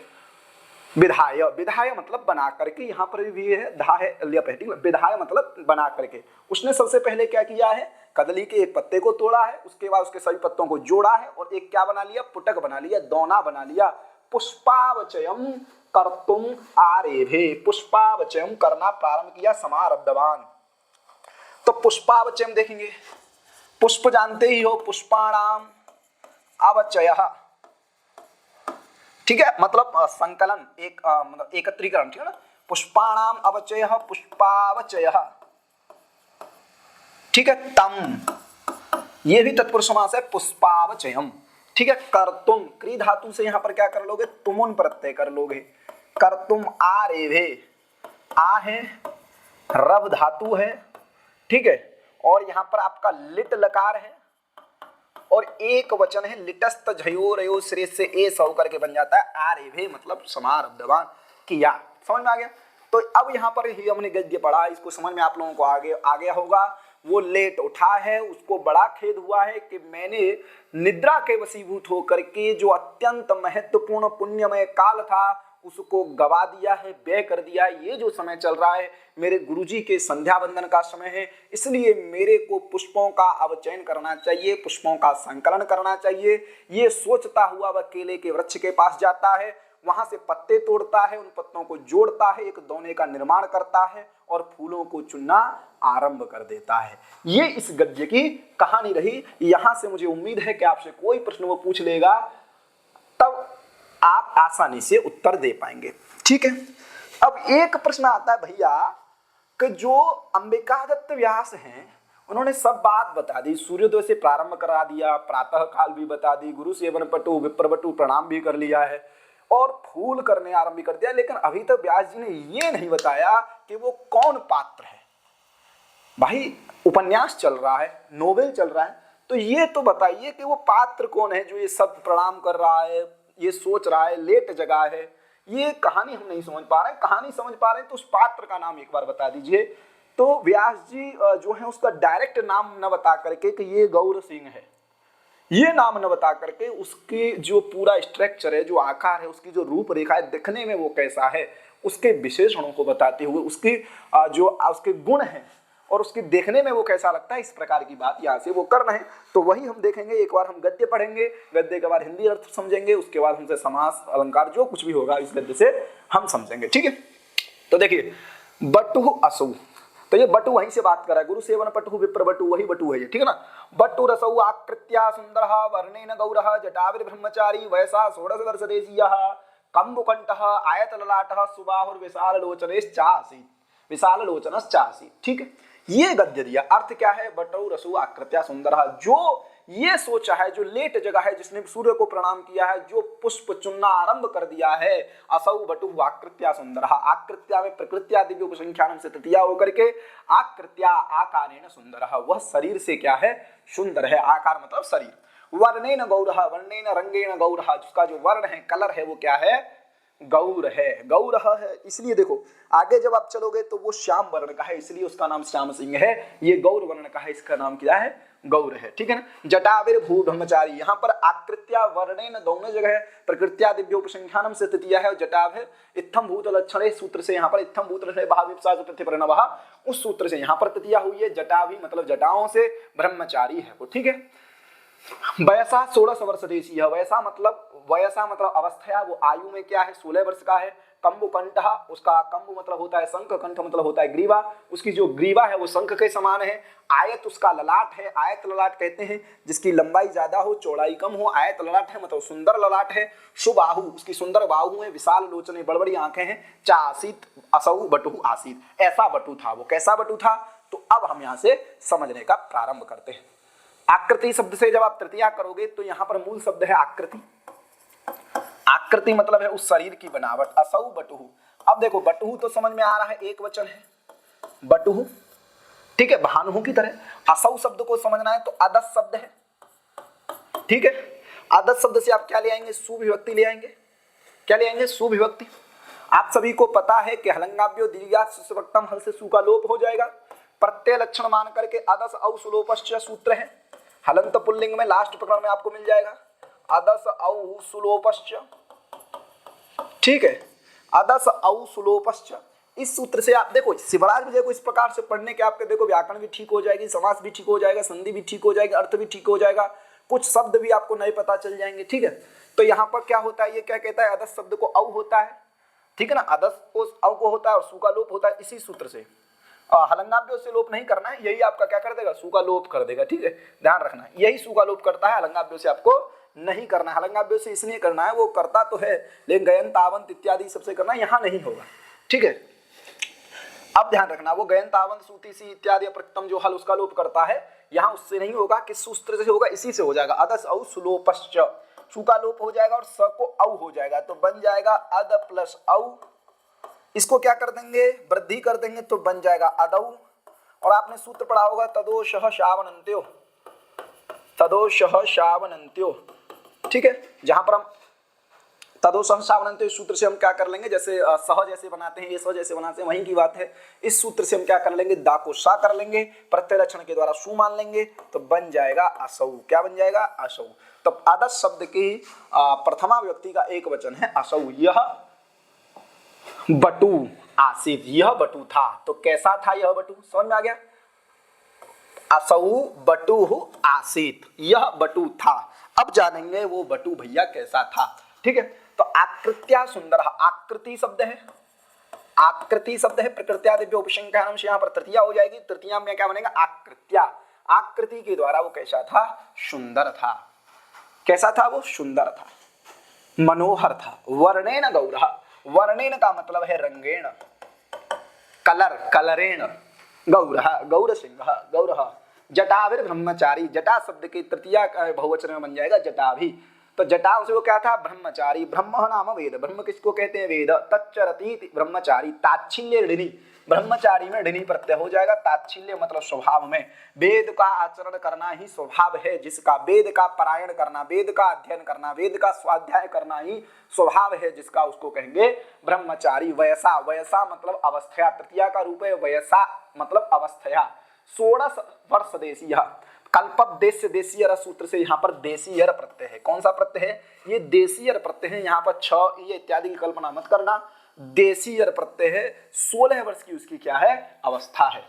विधाय, विधाय मतलब बना करके, यहाँ पर भी है धा है लिया है, ठीक है, विधाय मतलब बना करके। उसने सबसे पहले क्या किया है, कदली के एक पत्ते को तोड़ा है, उसके बाद उसके सभी पत्तों को जोड़ा है और एक क्या बना लिया, पुटक बना लिया, दोना बना लिया। पुष्पावचयम कर्तुम आरेभे, पुष्पावचयम करना प्रारंभ किया, समारब्धवान। तो पुष्पावचयम देखेंगे, पुष्प जानते ही हो, पुष्पाणाम अवचयः, ठीक है, मतलब संकलन, एक मतलब एकत्रीकरण, ठीक है ना, पुष्पाणाम अवचयः पुष्पावचयः। ठीक है, तम ये भी तत्पुरुष समास है, पुष्पावचयम। ठीक है, कर्तुम क्री धातु से यहां पर क्या कर लोगे, तुमुन प्रत्यय कर लोगे, कर्तुम आरेभे, आ है, रब धातु है, ठीक है, और यहां पर आपका लिट लकार है और एक वचन है, लिटस्त झयोरयो श्रेष्ठ से ए सौ करके बन जाता है, आरेभे मतलब समारब्धवान किया। समझ में आ गया। तो अब यहाँ पर ही हमने गद्य पढ़ा, इसको समझ में आप लोगों को आ गया होगा। वो लेट उठा है, उसको बड़ा खेद हुआ है कि मैंने निद्रा के वशीभूत होकर के जो अत्यंत महत्वपूर्ण पुण्यमय काल था उसको गवा दिया है, व्यय कर दिया है। ये जो समय चल रहा है मेरे गुरुजी के संध्या वंदन का समय है, इसलिए मेरे को पुष्पों का अवचयन करना चाहिए, पुष्पों का संकलन करना चाहिए। ये सोचता हुआ वह केले के वृक्ष के पास जाता है, वहां से पत्ते तोड़ता है, उन पत्तों को जोड़ता है, एक दोने का निर्माण करता है और फूलों को चुनना आरंभ कर देता है। ये इस गद्य की कहानी रही। यहां से मुझे उम्मीद है कि आपसे कोई प्रश्न वो पूछ लेगा तब आप आसानी से उत्तर दे पाएंगे। ठीक है, अब एक प्रश्न आता है भैया कि जो अंबिकादत्त व्यास हैं उन्होंने सब बात बता दी, सूर्योदय से प्रारंभ करा दिया, प्रातः काल भी बता दी, गुरु सेवन पटु विप्रवटु प्रणाम भी कर लिया है और फूल करने आरंभ कर दिया, लेकिन अभी तक व्यास जी ने ये नहीं बताया कि वो कौन पात्र है। भाई उपन्यास चल रहा है, नोवेल चल रहा है, तो ये तो बताइए कि वो पात्र कौन है जो ये सब प्रणाम कर रहा है, ये सोच रहा है, लेट जगा है। ये कहानी हम नहीं समझ पा रहे हैं, कहानी समझ पा रहे हैं तो उस पात्र का नाम एक बार बता दीजिए। तो व्यास जी जो है उसका डायरेक्ट नाम न बता करके कि ये गौर सिंह है, ये नाम न बता करके उसकी जो पूरा स्ट्रक्चर है, जो आकार है, उसकी जो रूपरेखा है, दिखने में वो कैसा है, उसके विशेषणों को बताते हुए उसकी जो उसके गुण हैं और उसके देखने में वो कैसा लगता है, इस प्रकार की बात यहाँ से वो कर रहे हैं। तो वही हम देखेंगे। एक बार हम गद्य पढ़ेंगे, गद्य के बाद हिंदी अर्थ समझेंगे, उसके बाद हमसे समास अलंकार जो कुछ भी होगा इस गद्य से हम समझेंगे। ठीक है, तो देखिए बटु असु, तो ये बटु वहीं से बात कर रहा है, गुरु सेवन पटु विप्र बटु, वही बटु है ये, ठीक है ना। बटु रसौ आकृत्या सुंदरः वर्णेन गौरः जटाविर ब्रह्मचारी वयसा 16 वर्ष देशीयः कंबुकंठः आयत ललाटः सुबाहुर विशाल लोचनेश्चासी, विशाल लोचनश्चासी। ठीक है, ये गद्य दिया। अर्थ क्या है, बटौ रसु आकृत्या सुंदरः, जो ये सोचा है, जो लेट जगह है, जिसने सूर्य को प्रणाम किया है, जो पुष्प चुनना आरंभ कर दिया है, असौ बटु आकृत्या सुंदरः, आकृत्या में प्रकृत्या दिव्य उपसंख्यानम से तृतीया होकर के आकृत्या आकारेण सुंदरः, वह शरीर से क्या है, सुंदर है, आकार मतलब शरीर। वर्णेन गौरः, वर्णेन रंगेन गौरः, जिसका जो वर्ण है, कलर है, वो क्या है, गौर है, गौर है। इसलिए देखो आगे जब आप चलोगे तो वो श्याम वर्ण का है, इसलिए उसका नाम श्याम सिंह है। ये गौर वर्ण का है, इसका नाम क्या है, गौर है। ठीक है ना। जटाविर भू ब्रह्मचारी, यहाँ पर आकृत्या वर्णेन दोनों जगह है, प्रकृत्या दिव्योपसंख्यानम से तृतीया है और जटाविर इत्थम भूत लक्षणे सूत्र से यहाँ पर इत्थम भूत लक्षणे भाविप्सा पृथ्वी प्रणवः, उस सूत्र से यहाँ पर तृतीया हुई है। जटाभि मतलब जटाओं से, ब्रह्मचारी है वो। ठीक है। वयसा 16 वर्ष देशी है, वयसा मतलब अवस्था, वो आयु में क्या है, 16 वर्ष का है। कंबुकंठ, उसका कंबु मतलब होता है शंख, कंठ मतलब होता है ग्रीवा, उसकी जो ग्रीवा है वो शंख के समान है। आयत उसका ललाट है, आयत ललाट कहते हैं जिसकी लंबाई ज्यादा हो चौड़ाई कम हो, आयत ललाट है मतलब सुंदर ललाट है। सुबाहु, उसकी सुंदर बाहु है, विशाल लोचने बड़बड़ी आंखें हैं। चासीत असौ बटु आसीत, ऐसा बटु था वो। कैसा बटु था? तो अब हम यहाँ से समझने का प्रारंभ करते हैं। आकृति शब्द से जब आप तृतीया करोगे तो यहाँ पर मूल शब्द है आकृति। आकृति मतलब है उस शरीर की बनावट। असौ बटुहु, अब देखो बटुहु तो समझ में आ रहा है, एक वचन है बटुहु, ठीक है, भानुहु की तरह। असौ शब्द को समझना है तो अदस शब्द है, ठीक है। अदस शब्द से आप क्या ले आएंगे? सुविभक्ति ले आएंगे। क्या ले आएंगे? सुविभक्ति। आप सभी को पता है कि हलंगाभ्यो दीर्घात् सुसवक्तम, हल से सु का लोप हो जाएगा। प्रत्यय लक्षण मान करके अदस औ सुलोपश्च सूत्र है। हलंत पुल्लिंग में लास्ट प्रकरण में आपको मिल जाएगा अदस औ सुलोपश्च, ठीक है, अदस औ सुलोपश्च। इस सूत्र से आप देखो शिवराज विजय को इस प्रकार से पढ़ने के आपके देखो व्याकरण भी ठीक हो जाएगी, समास भी ठीक हो जाएगा, संधि भी ठीक हो जाएगी, अर्थ भी ठीक हो जाएगा, कुछ शब्द भी आपको नए पता चल जाएंगे, ठीक है। तो यहाँ पर क्या होता है, ये क्या कहता है, अदस शब्द को औ होता है, ठीक है ना, अदस औ को होता है और सु का लोप होता है इसी सूत्र से। हलंगाभ्यो से लोप नहीं करना है, यही आपका क्या कर देगा, सु का लोप कर देगा, ठीक है, ध्यान रखना है, यही सु का लोप करता है, हलंगाभ्यो से आपको नहीं करना है। हलंगाभ्यो से इसलिए करना है, वो करता तो है लेकिन गयन तावंत इत्यादि सबसे करना यहाँ नहीं होगा, ठीक है। अब ध्यान रखना, वो गयन तावंत सूती सी इत्यादि अप्रक्तम जो हल उसका लोप करता है, यहाँ उससे नहीं होगा, किस सूत्र से होगा, इसी से हो जाएगा। अदस औ सुलोपश्च, सु का लोप हो जाएगा और स को औ हो जाएगा तो बन जाएगा अद प्लस औ। इसको क्या कर देंगे, वृद्धि कर देंगे तो बन जाएगा अदौ। और आपने सूत्र पढ़ा होगा तदोषः शावनन्त्यो, तदोषः शावनन्त्यो, ठीक है। जहां पर हम तदोषः शावनन्त्यो सूत्र से हम क्या कर लेंगे, जैसे सह जैसे बनाते हैं, ये सह जैसे बनाते हैं, वहीं की बात है। इस सूत्र से हम क्या कर लेंगे, दा को सा कर लेंगे, प्रत्यय लक्षण के द्वारा सु मान लेंगे तो बन जाएगा असौ। क्या बन जाएगा, असौ। तो अदस शब्द की प्रथमा व्यक्ति का एक वचन है असौ। यह बटु आसीत, यह बटु था, तो कैसा था यह बटु, समझ में आ गया। असौ बटु आसीत, यह बटु था। अब जानेंगे वो बटु भैया कैसा था, ठीक है। तो आकृत्या सुंदर, आकृति शब्द है, आकृति शब्द है, प्रकृत्यादिभ्यो उपसंख्यानम से यहाँ पर तृतीया हो जाएगी, तृतीया में क्या बनेगा, आकृत्या। आकृति के द्वारा वो कैसा था, सुंदर था। कैसा था वो, सुंदर था, मनोहर था। वर्णेन गौरः, वर्णेन का मतलब है रंगेण, कलर, कलरेण, गौरः, गौर सिंह, गौरः। जटाभिर ब्रह्मचारी, जटा शब्द की तृतीया बहुवचन में बन जाएगा जटाभि, तो जटा से वो क्या था, ब्रह्मचारी। ब्रह्म नाम वेद, ब्रह्म किसको कहते हैं, वेद। तच्चरति ब्रह्मचारी, ताच्छिल्य ऋणी, ब्रह्मचारी में ऋणी प्रत्यय हो जाएगा। ताच्छिल्य मतलब स्वभाव में, वेद का आचरण करना ही स्वभाव है जिसका, वेद का पारायण करना, वेद का अध्ययन करना, वेद का स्वाध्याय करना ही स्वभाव है जिसका, उसको कहेंगे ब्रह्मचारी। वयसा, वयसा मतलब अवस्थया, तृतीया का रूप है वयसा मतलब अवस्थया। 16 वर्ष देशीय, कल्पक देश्य देशीयर सूत्र से यहाँ पर देशीयर प्रत्यय है। कौन सा प्रत्यय है, ये देशीयर प्रत्यय है। यहाँ पर छ ये इत्यादि की कल्पना मत करना, देशीयर प्रत्यय है। 16 वर्ष की उसकी क्या है, अवस्था है।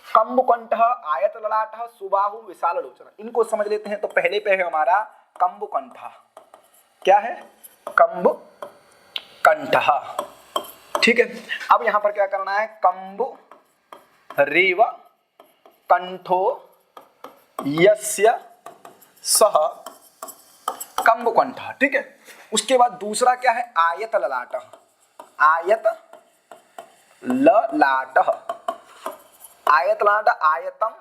कंबुकंठ, आयत ललाट, सुबाहु, विशाल लोचन, इनको समझ लेते हैं। तो पहले पे है हमारा कंबुकंठ, क्या है, कंबुकंठ, ठीक है। अब यहाँ पर क्या करना है, कंबु रेव कंठो यस्य सह कंबुकंठ, ठीक है। उसके बाद दूसरा क्या है, आयत ललाट, आयत ललाट, आयत ललाट, आयतम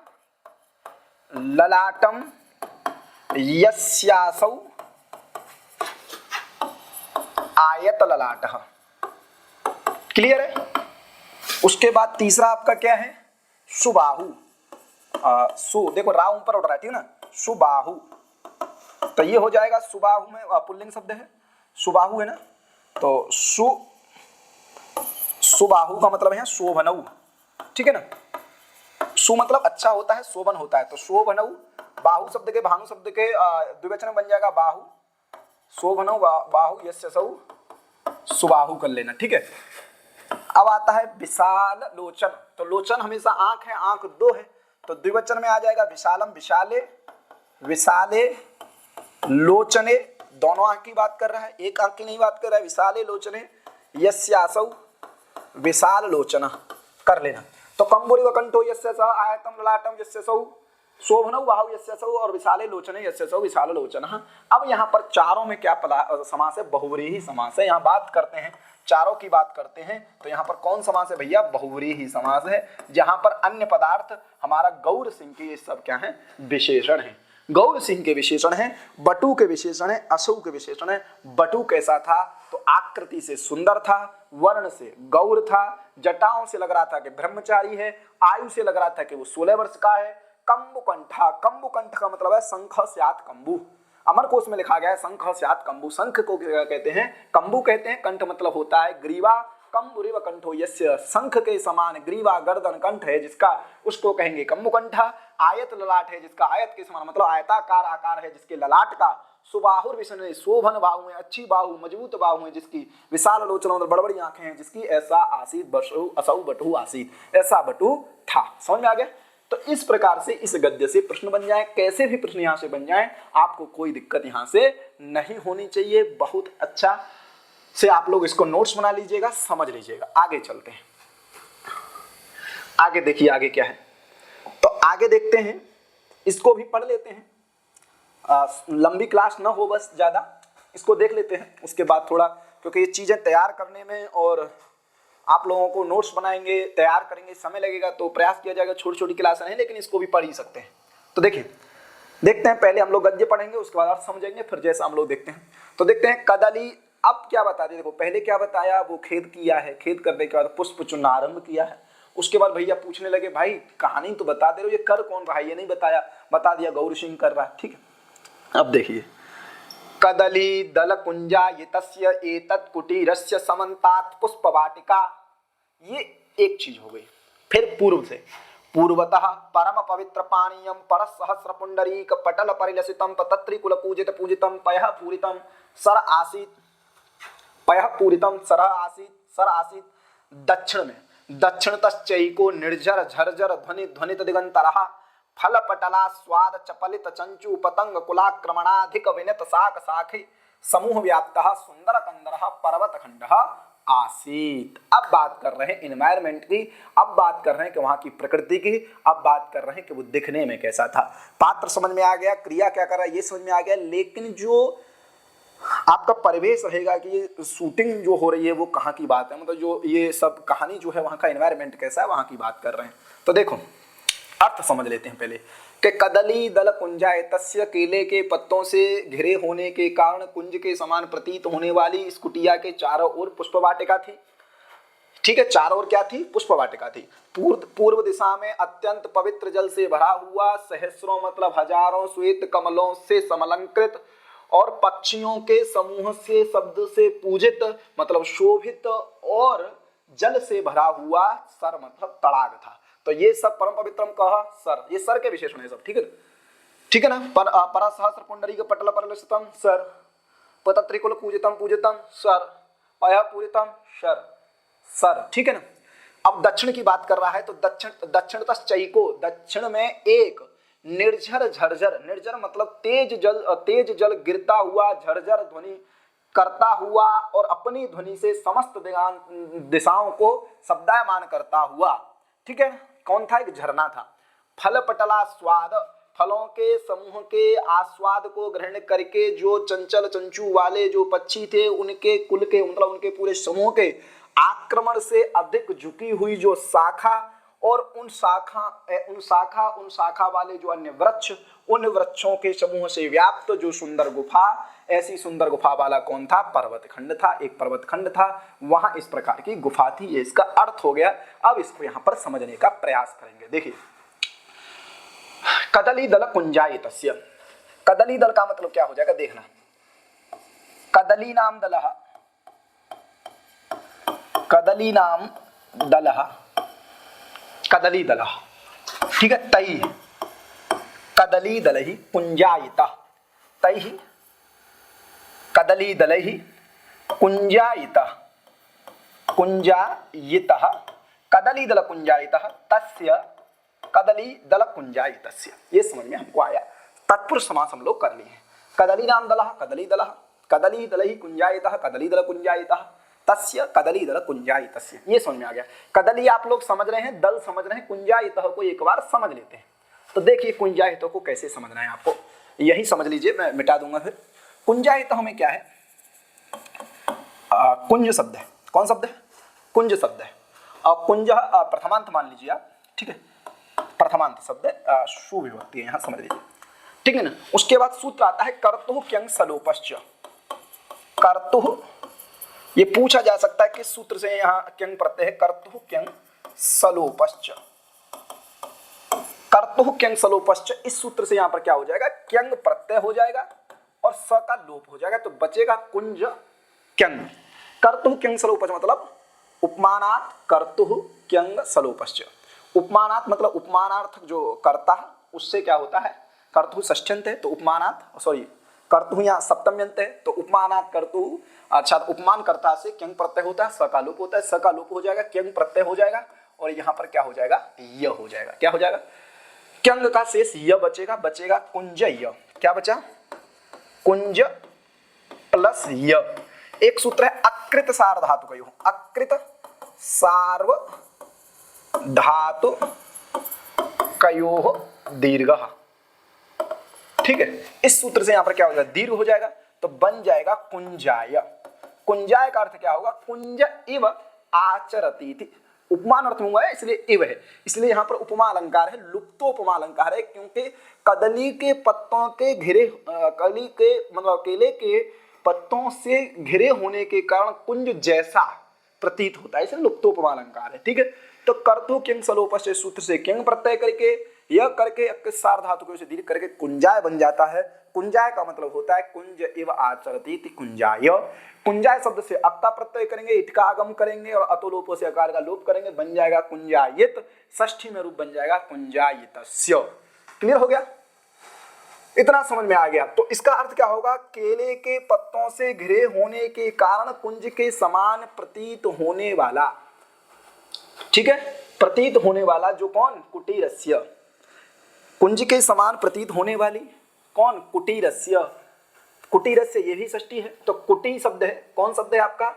ललाटम यस्यासौ आयत ललाट, क्लियर है। उसके बाद तीसरा आपका क्या है, सुबाहु, सु देखो रा ऊपर उठ रहा है, ठीक है ना, सुबाहु, तो ये हो जाएगा। सुबाहु में पुल्लिंग शब्द है, सुबाहु है ना, तो सुबाहु का मतलब है शोभनऊ, ठीक है ना। सु मतलब अच्छा होता है, शोभन होता है, तो शोभनऊ। बाहु शब्द के, भानु शब्द के द्विवचन बन जाएगा बाहु, शोभनऊ बाहु यस्य सौ सुबाहु कर लेना, ठीक है। अब आता है विशाल लोचन, तो लोचन हमेशा आंख है, आंख दो है, तो द्विवचन में आ जाएगा विशालम, विशाले, विशाले लोचने, दोनों आंख की बात कर रहा है, एक आंख की नहीं बात कर रहा है। विशाले लोचने यस्यासौ विशाल लोचन कर लेना। तो कंबुरिव कंठो यस्य सः आयतम ललाटम यस्य सौ शोभनौ बाहु यस्य सौ और विशाले लोचने यस्य सौ विशाल लोचन। अब यहाँ पर चारों में क्या समास है? बहुव्रीहि समास है। यहाँ बात करते हैं चारों की बात करते हैं तो यहाँ पर कौन समास है भैया? बहुव्रीहि समास है। जहां पर अन्य पदार्थ हमारा गौर सिंह के ये सब क्या है? विशेषण है। गौर सिंह के विशेषण है, बटु के विशेषण है, असौ के विशेषण है। बटु कैसा था? तो आकृति से सुंदर था, वर्ण से गौर था, जटाओं से लग रहा था कि ब्रह्मचारी है, आयु से लग रहा था कि वो 16 वर्ष का है। कंबुकंठा, कंबुकंठ का मतलब है शंख स्यात् कंबु। अमरकोश में लिखा गया है शंख स्यात् कंबु। शंख को क्या कहते हैं? कंबु कहते हैं। कंठ मतलब होता है ग्रीवा। कंबुरिव कंठो यस्य, शंख के समान ग्रीवा गर्दन कंठ है जिसका, उसको कहेंगे कंबुकंठा। आयत ललाट है जिसका, आयत के समान मतलब आयताकार आकार है जिसके ललाट का। सुबाहुर विषण, शोभन बाहु है, अच्छी बाहु, मजबूत बाहु है जिसकी। विशाल लोचन मतलब बड़ बड़ी आंखें हैं जिसकी। ऐसा आसीत बसु असौ बटु आसीत, ऐसा बटु था। समझ में आ गया? तो इस प्रकार से इस गद्य से प्रश्न बन जाए, कैसे भी प्रश्न यहाँ से बन जाए, आपको कोई दिक्कत यहाँ से नहीं होनी चाहिए। बहुत अच्छा से आप लोग इसको नोट्स बना लीजिएगा, समझ लीजिएगा। आगे चलते हैं, आगे देखिए आगे क्या है। तो आगे देखते हैं, इसको भी पढ़ लेते हैं। लंबी क्लास ना हो बस, ज्यादा इसको देख लेते हैं। उसके बाद थोड़ा, क्योंकि ये चीजें तैयार करने में और आप लोगों को नोट्स बनाएंगे, तैयार करेंगे, समय लगेगा, तो प्रयास किया जाएगा। छोटी छोटी क्लास नहीं, लेकिन इसको भी पढ़ ही सकते हैं। तो देखिए, देखते हैं, पहले हम लोग गद्य पढ़ेंगे, उसके बाद अर्थ समझेंगे, फिर जैसा हम लोग देखते हैं। तो देखते हैं कदली। अब क्या बता दिया? देखो पहले क्या बताया? वो खेद किया है, खेद करने के बाद पुष्प चुनना आरंभ किया है। उसके बाद भैया पूछने लगे, भाई कहानी तो बता दे रहे हो, ये कर कौन रहा है? ये नहीं बताया, बता दिया गौर सिंह कर रहा है। ठीक है, अब देखिए, कदली दल कुंजायितस्य एतत् कुटीरस्य समन्तात् पुष्पवाटिका। ये एक चीज हो गई। फिर पूर्व से, पूर्वतः परम पवित्र पानीयम परसहस्र पुंडरीक पटल परिलसितम तत्रिकुल पूजित पूजितम पयः पूरितम सर आसीत, पयः पूरितम सर आसीत, सर आसीत। दक्षिण में, दक्षिणतश्चैको निर्झर झरझर ध्वनि ध्वनित दिगंतरः फल पटला स्वाद चपलित चंचू पतंग कुलाक्रमणाधिक विनित शाख शाखी समूह व्याप्तः सुंदर कंदरः पर्वत खंडः आसीत। अब बात कर रहे हैं एनवायरमेंट की, अब बात कर रहे हैं कि वहां की प्रकृति की, अब बात कर रहे हैं कि वो दिखने में कैसा था। पात्र समझ में आ गया, क्रिया क्या कर रहा है ये समझ में आ गया, लेकिन जो आपका परिवेश रहेगा कि ये शूटिंग जो हो रही है वो कहाँ की बात है, मतलब जो ये सब कहानी जो है वहां का एनवायरमेंट कैसा है, वहां की बात कर रहे हैं। तो देखो अर्थ समझ लेते हैं पहले कि कदली दल कुंजायतस्य, केले के पत्तों से घिरे होने के कारण कुंज के समान प्रतीत होने वाली इस कुटिया के चारों ओर पुष्पवाटिका थी। ठीक है, चारों ओर क्या थी? पुष्पवाटिका थी। पूर्व दिशा में अत्यंत पवित्र जल से भरा हुआ, सहस्रों मतलब हजारों श्वेत कमलों से समलंकृत और पक्षियों के समूह से शब्द से पूजित मतलब शोभित और जल से भरा हुआ सर मतलब तड़ाग था। तो ये सब परम पवित्रम कहा सर, ये सर के विशेषण है सब। ठीक है, ठीक है ना। पर सहस्र पुंडरीक पटल परिलसितम सर, पतत्रिकुल पूजितम पूजितम सर, पयः पूरितम सर, सर। ठीक है ना। अब दक्षिण की बात कर रहा है तो दक्षिणतश्चैको, दक्षिण में एक निर्झर झरझर, निर्झर मतलब तेज जल गिरता हुआ, झरझर ध्वनि करता हुआ और अपनी ध्वनि से समस्त दिशाओं को शब्दायमान करता हुआ। ठीक है, कौन था? एक झरना था। फल पटला स्वाद, फलों के समूह के आस्वाद को ग्रहण करके जो चंचल चंचू वाले जो पक्षी थे, उनके कुल के मतलब उनके पूरे समूह के आक्रमण से अधिक झुकी हुई जो शाखा और उन शाखा वाले जो अन्य वृक्ष, उन वृक्षों के समूह से व्याप्त जो सुंदर गुफा, ऐसी सुंदर गुफा वाला कौन था? पर्वत खंड था। एक पर्वत खंड था, वहां इस प्रकार की गुफा थी। ये इसका अर्थ हो गया। अब इसको यहां पर समझने का प्रयास करेंगे। देखिए, कदली दल कुंजायितस्य, कदली दल का मतलब क्या हो जाएगा देखना। कदली नाम दलः, कदली नाम दलः, कदली दलः। ठीक है, तई कदली दलहि कुंजायितः, तई कदली दलहि कुंजायितः, कुंजायितः कदली दल कुंजायितः तस्य कदली दल कुंजायितस्य। ये समझ में हमको आया। तत्पुरुष समास हम लोग कर लिए हैं। कदली नाम दलः, कदली दलः, कदली दलहि कुंजायितः, कदली दल कुंजायितः। तस्य कदली दल कुंजायितस्य। ये समझ में आ गया। कदली आप लोग समझ रहे हैं, दल समझ रहे हैं, कुंजायितः को एक बार समझ लेते हैं। तो देखिए कुंजायितः को कैसे समझना है आपको, यही समझ लीजिए, मैं मिटा दूंगा फिर। कुंजायितः में क्या है, कुंज शब्द है। कौन शब्द है? कुंज शब्द है। और कुंज प्रथमांत मान लीजिए आप, ठीक है, प्रथमांत शब्द है, शु विभक्ति है यहाँ, समझ लीजिए, ठीक है ना। उसके बाद सूत्र आता है कर्तुः क्यंग सलोपश्च। कर्तुः, ये पूछा जा सकता है किस सूत्र से यहाँ क्यंग प्रत्यय है, कर्तुः क्यंग सलोपश्च। कर्तुः क्यंग सलोपश्च, इस सूत्र से यहाँ पर क्या हो जाएगा, क्यंग प्रत्यय हो जाएगा और स का लोप हो जाएगा, तो बचेगा कुंज क्यंग। कर्तुः क्यंग सलोपश्च मतलब उपमानात् कर्तुः क्यंग सलोपश्च। उपमानात् मतलब उपमानार्थक जो कर्ता है उससे क्या होता है, कर्तुः षष्ठ्यंत है तो उपमानात्, सॉरी कर्तुः यहाँ सप्तम्यंत है तो उपमानात् कर्तुः, अच्छा उपमान कर्ता से क्यंग प्रत्यय होता है, स का लोप होता है, स का लोप हो जाएगा, क्यंग प्रत्यय हो जाएगा और यहाँ पर क्या हो जाएगा, य हो जाएगा। क्या हो जाएगा, क्यंग का शेष य बचेगा, बचेगा कुंज य। क्या बचा, कुंज प्लस य। एक सूत्र है अकृत सार धातु कयो, अकृत सार्व धातु कयो दीर्घः, ठीक है। इस सूत्र से यहां पर क्या हो जाएगा, दीर्घ हो जाएगा, तो बन जाएगा कुंजाय। कुंजाय का अर्थ क्या होगा, कुंज इव आचरती थी। उपमान अर्थ हुआ है इसलिए इव है, इसलिए यहाँ पर उपमा अलंकार है, लुप्तोपमा अलंकार है, क्योंकि कदली के पत्तों के घिरे, कली के मतलब केले के पत्तों से घिरे होने के कारण कुंज जैसा प्रतीत होता है, इसलिए लुप्तोपमा अलंकार है, ठीक है। तो कर्तुः क्यंग सलोपश्च सूत्र से क्यंग प्रत्यय करके यह करके सार धातु को दीर्घ करके कुंजाय बन जाता है। कुंजाय का मतलब होता है कुंज इव आचरती कुंजाय। कुंजाय शब्द से अक्ता प्रत्यय करेंगे, इट का आगम करेंगे और अतोलोपो से अकार का लोप करेंगे, बन जाएगा कुंजायित। षष्ठी में रूप बन जाएगा कुंजायितस्य। क्लियर हो गया, इतना समझ में आ गया। तो इसका अर्थ क्या होगा, केले के पत्तों से घिरे होने के कारण कुंज के समान प्रतीत होने वाला, ठीक है, प्रतीत होने वाला जो कौन, कुटीरस्य, कुंज के समान प्रतीत होने वाली कौन, कुटीरस्य। कुटीरस्य ये भी षष्ठी है, तो कुटी शब्द है, कौन शब्द है आपका,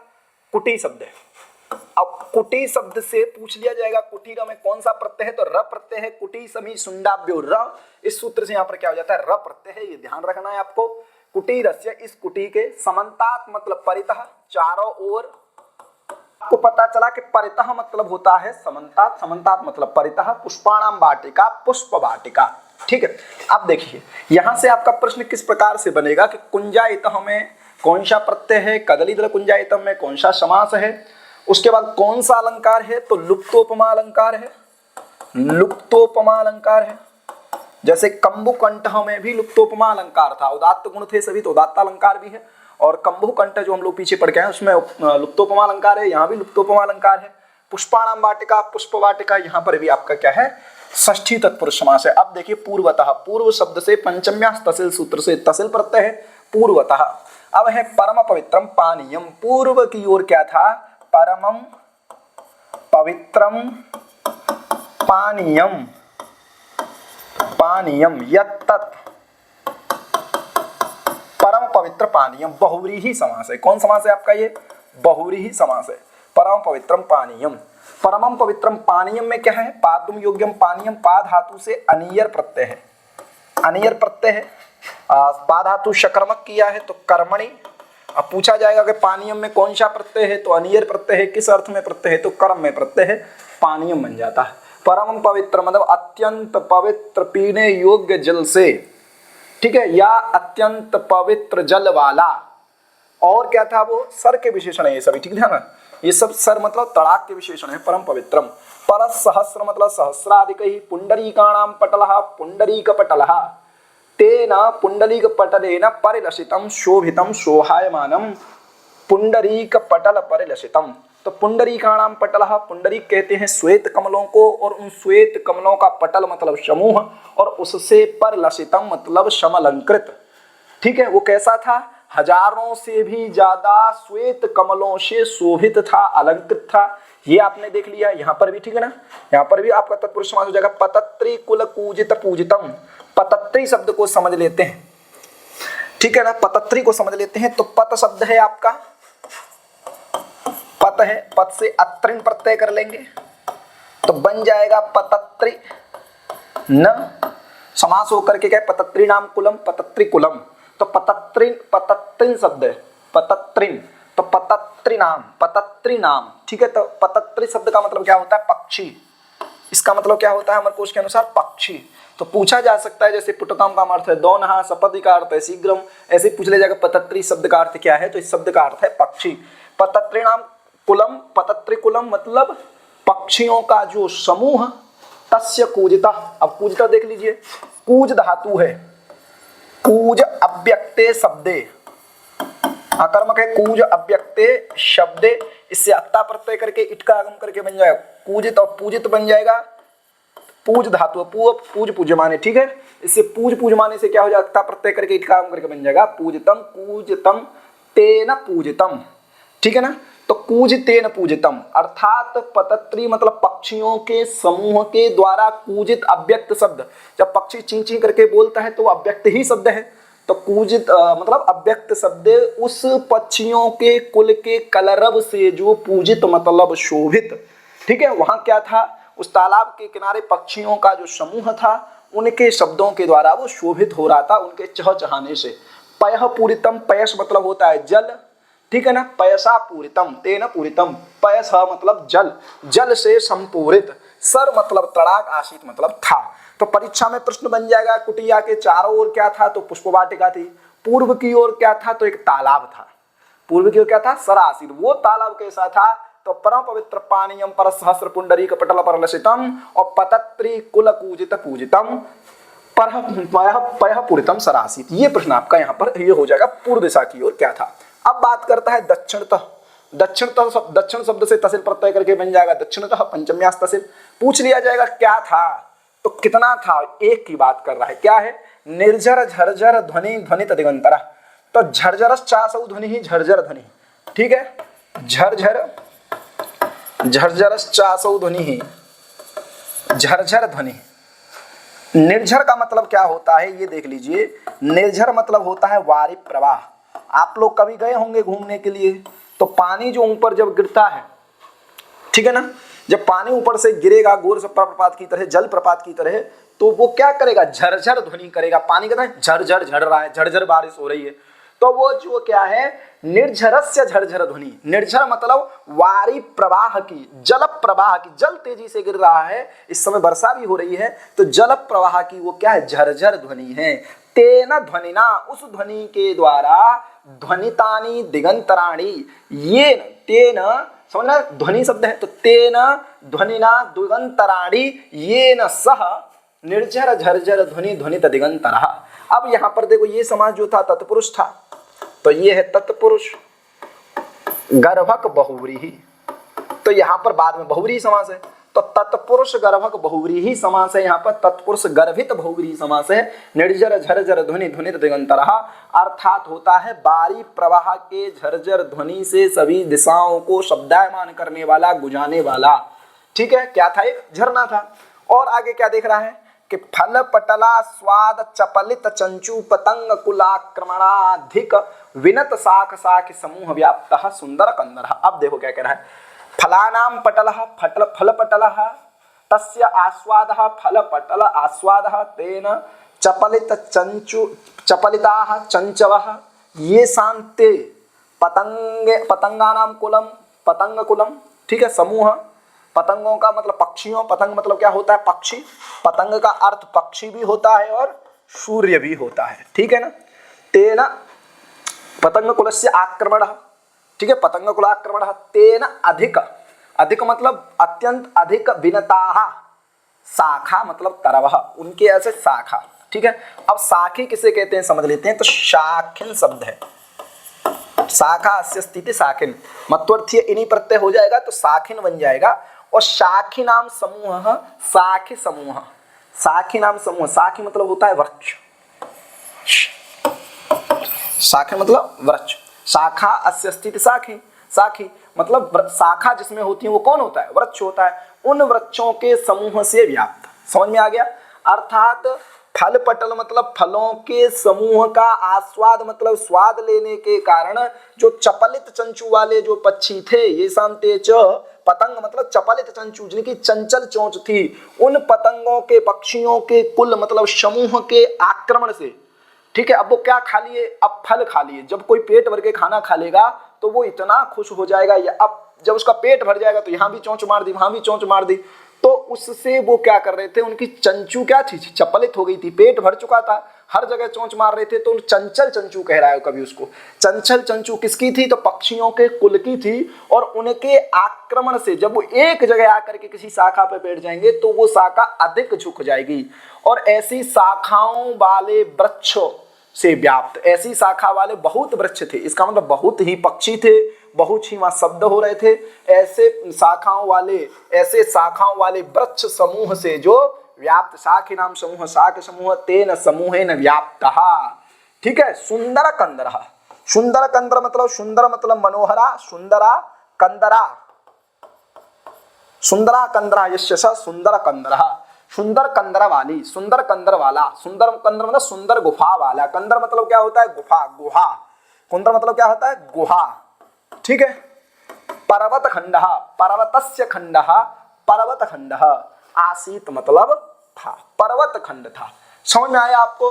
कुटी शब्द है। अब कुटी शब्द से पूछ लिया जाएगा कुटीर में कौन सा प्रत्यय है, तो र प्रत्यय है, कुटी समी सुंडाभ्यो र। इस सूत्र से यहाँ पर क्या हो जाता है, र प्रत्यय है, ये ध्यान रखना है आपको। कुटीरस्य, इस कुटी के, समन्तात मतलब परितः, चारों ओर। आपको पता चला कि परितः मतलब होता है समन्तात, समन्तात मतलब परितः, पुष्पाणाम वाटिका, पुष्प वाटिका, ठीक है। अब देखिए यहां से आपका प्रश्न किस प्रकार से बनेगा कि कुंजायितः में कौन सा प्रत्यय है, कदलीदल कुंजायितः में कौन सा समास है, उसके बाद कौन सा अलंकार है, तो लुप्तोपमा अलंकार है, लुप्तोपमा अलंकार है। जैसे कंबुकंठ में भी लुप्तोपमा अलंकार था, उदात्त गुण थे सभी तो उदात्त अलंकार भी है, और कंबुकंठ जो हम लोग पीछे पढ़ के आए उसमें लुप्तोपमा अलंकार है, यहाँ भी लुप्तोपमा अलंकार है। पुष्पाणाम वाटिका, पुष्प वाटिका, यहाँ पर भी आपका क्या है, षष्ठी तत्पुरुष समास है। अब देखिए पूर्वतः, पूर्व शब्द से पंचम्यास तसिल सूत्र से तसिल प्रत्यय है पूर्वतः। अब है परम पवित्रम पानीयम, पूर्व की ओर क्या था, परमम पवित्रम पानीयम, पानीयम यत्तत्, परम पवित्र पानीयम, बहुव्रीहि समास है। कौन समास है आपका ये, बहुव्रीहि समास है। परम पवित्रम पानीयम, परमम पवित्रम पानीयम में क्या है, पातुम योग्यम पानीयम, पा धातु से अनियर प्रत्यय है, अनियर प्रत्यय है, पा धातु शकर्मक किया है तो कर्मणि। अब पूछा जाएगा कि पानीयम में कौन सा प्रत्यय है, तो अनियर प्रत्यय है, किस अर्थ में प्रत्यय है, तो कर्म में प्रत्यय है, पानीयम बन जाता है। परम पवित्र मतलब अत्यंत पवित्र, पीने योग्य जल से, ठीक है, या अत्यंत पवित्र जल वाला। और क्या था वो, सर के विशेषण है ये सभी, ठीक है ना, ये सब सर मतलब तड़ाक के विशेषण है। परम पवित्रम, पर सहस्र मतलब सहस्राधिक ही, पुंडरीकाणाम पटलः, पुंडरीक पटलः, तेन पुंडरीक पटलेन परिलसितम शोभितम शोभायमानम, पुंडरीक पटल परिलसितम। तो पुंडरीकाणाम पटलः, पुंडरीक कहते हैं श्वेत कमलों को, और उन श्वेत कमलों का पटल मतलब समूह, और उससे परिलसितम मतलब समलंकृत, ठीक है। वो कैसा था, हजारों से भी ज्यादा श्वेत कमलों से शोभित था, अलंकृत था। ये आपने देख लिया, यहाँ पर भी ठीक है ना, यहाँ पर भी आपका तत्पुरुष समास हो जाएगा। पतत्री कुल कूजित पूजितम, पतत्री शब्द को समझ लेते हैं, ठीक है ना, पतत्री को समझ लेते हैं। तो पत शब्द है आपका पत है, पत से अत्रिन प्रत्यय कर लेंगे तो बन जाएगा पतत्री न, समास होकर के क्या पतत्री नाम कुलम, पतत्री कुलम, तो पतत्रिन शब्द है, पतत्रिन, तो पतत्री नाम, ठीक है। तो पतत्री शब्द का मतलब क्या होता है? पक्षी। इसका मतलब क्या होता है हमारे कोश के अनुसार? पक्षी। तो पूछा जा सकता है जैसे पुटतम का अर्थ है दौनहा, सपदि का अर्थ है शीघ्रम, ऐसे पूछ ले जाएगा पतत्री शब्द का अर्थ क्या है, तो इस शब्द का अर्थ है पक्षी। पतत्री नाम कुलम, पतत्री कुलम मतलब पक्षियों का जो समूह, तस्य कूजता। अब कूजता देख लीजिए, कूज धातु है, कूज अव्यक्ते शब्दे, आकर्मक है, कूज अव्यक्ते शब्दे, इससे अत्ता प्रत्यय करके इट का आगम करके बन जाएगा कूजित, और पूजित बन जाएगा पूज धातु, पूज पूजमाने, ठीक है। इससे पूज पूजमाने से क्या हो जाएगा? अत्ता प्रत्यय करके इट का आगम करके बन जाएगा पूजितम, कूजतम तेन पूजितम, ठीक है ना। तो कूज तेन पूजितम अर्थात पतत्री मतलब पक्षियों के समूह के द्वारा कूजित अव्यक्त शब्द। जब पक्षी ची ची करके बोलता है तो अव्यक्त ही शब्द है, तो कूजित मतलब अव्यक्त शब्द उस पक्षियों के कुल के कलरव से जो पूजित मतलब शोभित, ठीक है। वहां क्या था? उस तालाब के किनारे पक्षियों का जो समूह था उनके शब्दों के द्वारा वो शोभित हो रहा था, उनके चहचहाने से। पयः पूरितम, पयस मतलब होता है जल, ठीक है ना। पयसा पूरितम तेन पूरितम, पयस मतलब जल, जल से संपूरित। सर मतलब तड़ाक, आशित मतलब था। तो परीक्षा में प्रश्न बन जाएगा कुटिया के चारों ओर क्या था? तो पुष्पवाटिका थी। पूर्व की ओर क्या था? तो एक तालाब था। पूर्व की ओर क्या था? सरासिर। वो तालाब कैसा था? तो परम पवित्र पानीयम पर सहस्र पुंडरीक पटल पर लसितम और पतत्री कुल कूजित पूजितम पयः पूरितम सरासित। ये प्रश्न आपका यहाँ पर ये हो जाएगा पूर्व दिशा की ओर क्या था। अब बात करता है दक्षिणतः। दक्षिण शब्द से तहसील प्रत्यय करके बन जाएगा दक्षिणतः, पंचम्यास तहसील। पूछ लिया जाएगा क्या था, तो कितना था? एक की बात कर रहा है, क्या है? निर्झर झरझर ध्वनि ध्वनित दिगंतरा। तो झरझरस चासौ ध्वनि ही झरझर ध्वनि, ठीक है। झरझर झरझरस चासौ ध्वनि ही झरझर ध्वनि। निर्झर का मतलब क्या होता है ये देख लीजिए। निर्झर मतलब होता है वारी प्रवाह। आप लोग कभी गए होंगे घूमने के लिए, तो पानी जो ऊपर जब गिरता है, ठीक है ना, जब पानी ऊपर से गिरेगा गोर सप्पा प्रपात की तरह, जल प्रपात की तरह, तो वो क्या करेगा? झरझर ध्वनि करेगा। पानी कहता है झरझर झड़ रहा है, झरझर बारिश हो रही है, तो वो जो क्या है? निर्झरस्य झरझर ध्वनि। निर्झर मतलब वारी प्रवाह की, जल प्रवाह की, जल तेजी से गिर रहा है, इस समय वर्षा भी हो रही है, तो जल प्रवाह की वो क्या है? झरझर ध्वनि है। तेन ध्वनिना, उस ध्वनि के द्वारा, ध्वनितानि दिगंतराणि, ये तेन समझना ध्वनि शब्द है, तो तेन ध्वनिना दिगंतराणि येन सह निर्झर झरझर ध्वनि ध्वनित दिगंतरः। अब यहाँ पर देखो ये समास जो था तत्पुरुष था, तो ये है तत्पुरुष गर्भक बहुव्रीहि। तो यहाँ पर बाद में बहुव्रीहि समास है, तो तत्पुरुष गर्भक बहुव्रीहि समास है। यहाँ पर तत्पुरुष गर्भित बहुव्रीहि समास है। निर्झर झरझर ध्वनि ध्वनित दिगंतरः अर्थात होता है बारी प्रवाह के झरझर ध्वनि से सभी दिशाओं को शब्दायमान करने वाला, गुजाने वाला, ठीक है। क्या था? एक झरना था। और आगे क्या देख रहा है कि फल पटला स्वाद चपलित चंचू पतंग कुलाक्रमणाधिक विनत शाख शाख समूह व्याप्तः सुंदर कंदरः। अब देखो क्या कह रहा है। फलानाम पटलः फल पटलः तस्य आस्वादः फल पटल आस्वादः तेन चपलित चंचु चपलिताः चंचवः ये शांते पतंगानाम कुलम, पतंग कुलम, ठीक है, समूह। पतंगों का मतलब पक्षियों, पतंग मतलब क्या होता है? पक्षी। पतंग का अर्थ पक्षी भी होता है और सूर्य भी होता है, ठीक है ना। तेन पतंग कुलस्य आक्रमण, ठीक है, पतंग कुल आक्रमण। तेन अधिक, अधिक मतलब अत्यंत अधिक, विनताः शाखा मतलब तरवः, उनके ऐसे शाखा, ठीक है। अब शाखी किसे कहते हैं समझ लेते हैं। तो शाखिन शब्द है, शाखा अस्य स्थिति शाखिन, मत्वर्थीय इन्हीं प्रत्यय हो जाएगा तो शाखिन बन जाएगा। और शाखी नाम समूह, शाखी समूह, शाखी नाम समूह, शाखी मतलब होता है वृक्ष, शाखी मतलब वृक्ष। शाखा अस्य स्थिति शाखी, शाखी मतलब शाखा जिसमें होती है वो कौन होता है? वृक्ष होता है। उन वृक्षों के समूह से व्याप्त, समझ में आ गया। अर्थात फल पटल मतलब फलों के समूह का, आस्वाद मतलब स्वाद लेने के कारण जो चपलित चंचू वाले जो पक्षी थे, ये शांते च पतंग मतलब चपलित चंचू जिनकी चंचल चोंच थी, उन पतंगों के पक्षियों के कुल मतलब समूह के आक्रमण से, ठीक है। अब वो क्या खा लिए, अब फल खा लिए। जब कोई पेट भर के खाना खा लेगा तो वो इतना खुश हो जाएगा, या अब जब उसका पेट भर जाएगा तो यहाँ भी चोंच मार दी, वहां भी चोंच मार दी, तो उससे वो क्या कर रहे थे, उनकी चंचू क्या थी, चपलित हो गई थी, पेट भर चुका था, हर जगह चोंच मार रहे थे, तो चंचल चंचू कह रहा है कभी उसको। चंचल चंचू किसकी थी, तो पक्षियों के कुल की थी, और उनके आक्रमण से जब वो एक जगह आकर के किसी शाखा पे बैठ जाएंगे तो वो शाखा अधिक झुक जाएगी, और ऐसी शाखाओं वाले वृक्षों से व्याप्त, ऐसी शाखा वाले बहुत वृक्ष थे, इसका मतलब बहुत ही पक्षी थे, बहुत ही वहां शब्द हो रहे थे, ऐसे शाखाओं वाले वृक्ष समूह से जो व्याप्त, शाखी नाम समूह, शाख समूह, तेन समूहेन व्याप्तः, ठीक है। सुंदर कंदरः, सुंदर कंदर मतलब, सुंदर मतलब मनोहरा, सुंदरा कंदरा, सुंदरा कंदरा यस्य स सुंदर कंदरः, सुंदर कंदर वाली, सुंदर कंदर वाला, सुंदर कंदर मतलब सुंदर गुफा वाला, कंदर मतलब क्या होता है, गुफा, गुहा, कुंदर मतलब क्या होता है, गुहा, ठीक है। पर्वत खंडः, पर्वतस्य खंडः, पर्वत खंडः, आसीत मतलब था, पर्वत खंड था। समझ में आया आपको?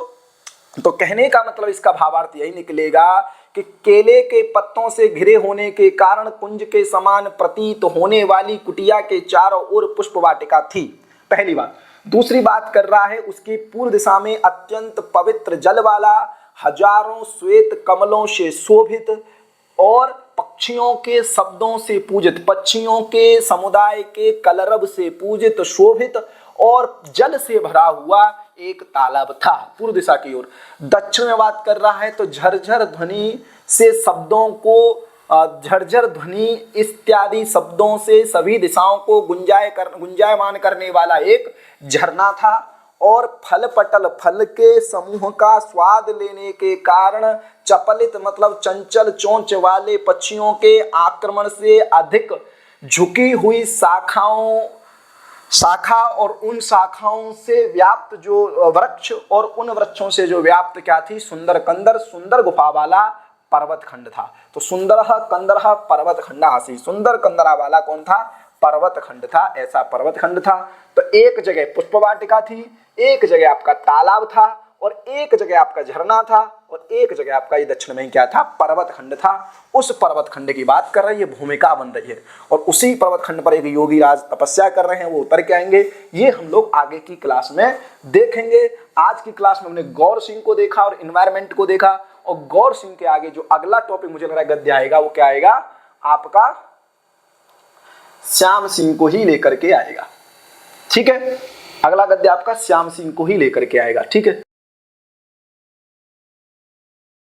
तो कहने का मतलब इसका भावार्थ यही निकलेगा कि केले के पत्तों से घिरे होने के कारण कुंज के समान प्रतीत होने वाली कुटिया के चारों ओर पुष्प वाटिका थी, पहली बात। दूसरी बात कर रहा है, उसकी पूर्व दिशा में अत्यंत पवित्र जल वाला, हजारों श्वेत कमलों से शोभित और पक्षियों के शब्दों से पूजित, पक्षियों के समुदाय के कलरव से पूजित, शोभित और जल से भरा हुआ एक तालाब था पूर्व दिशा की ओर। दक्षिण में बात कर रहा है तो झरझर ध्वनि से शब्दों को, झरझर ध्वनि इत्यादि शब्दों से सभी दिशाओं को गुंजायमान करने वाला एक झरना था, और फल पटल फल के समूह का स्वाद लेने के कारण चपलित मतलब चंचल चोंच वाले पक्षियों के आक्रमण से अधिक झुकी हुई शाखा और उन शाखाओं से व्याप्त जो वृक्ष, और उन वृक्षों से जो व्याप्त क्या थी, सुंदर कंदर, सुंदर गुफा वाला पर्वत खंड था। तो सुंदर कंदर पर्वत खंड आसी, सुंदर कंदरा वाला कौन था, पर्वत खंड था, ऐसा पर्वत खंड था। तो एक जगह पुष्प वाटिका थी, एक जगह आपका तालाब था, और एक जगह आपका झरना था, और एक जगह आपका ये दक्षिण में क्या था, पर्वत खंड था। उस पर्वत खंड की बात कर रही है, भूमिका बन रही है, और उसी पर्वत खंड पर एक योगी राज तपस्या कर रहे हैं, वो उतर के आएंगे। ये हम लोग आगे की क्लास में देखेंगे। आज की क्लास में हमने गौर सिंह को देखा और इन्वायरमेंट को देखा, और गौर सिंह के आगे जो अगला टॉपिक मुझे लग रहा है गद्य आएगा, वो क्या आएगा, आपका श्याम सिंह को ही लेकर के आएगा, ठीक है। अगला गद्य आपका श्याम सिंह को ही लेकर के आएगा, ठीक है।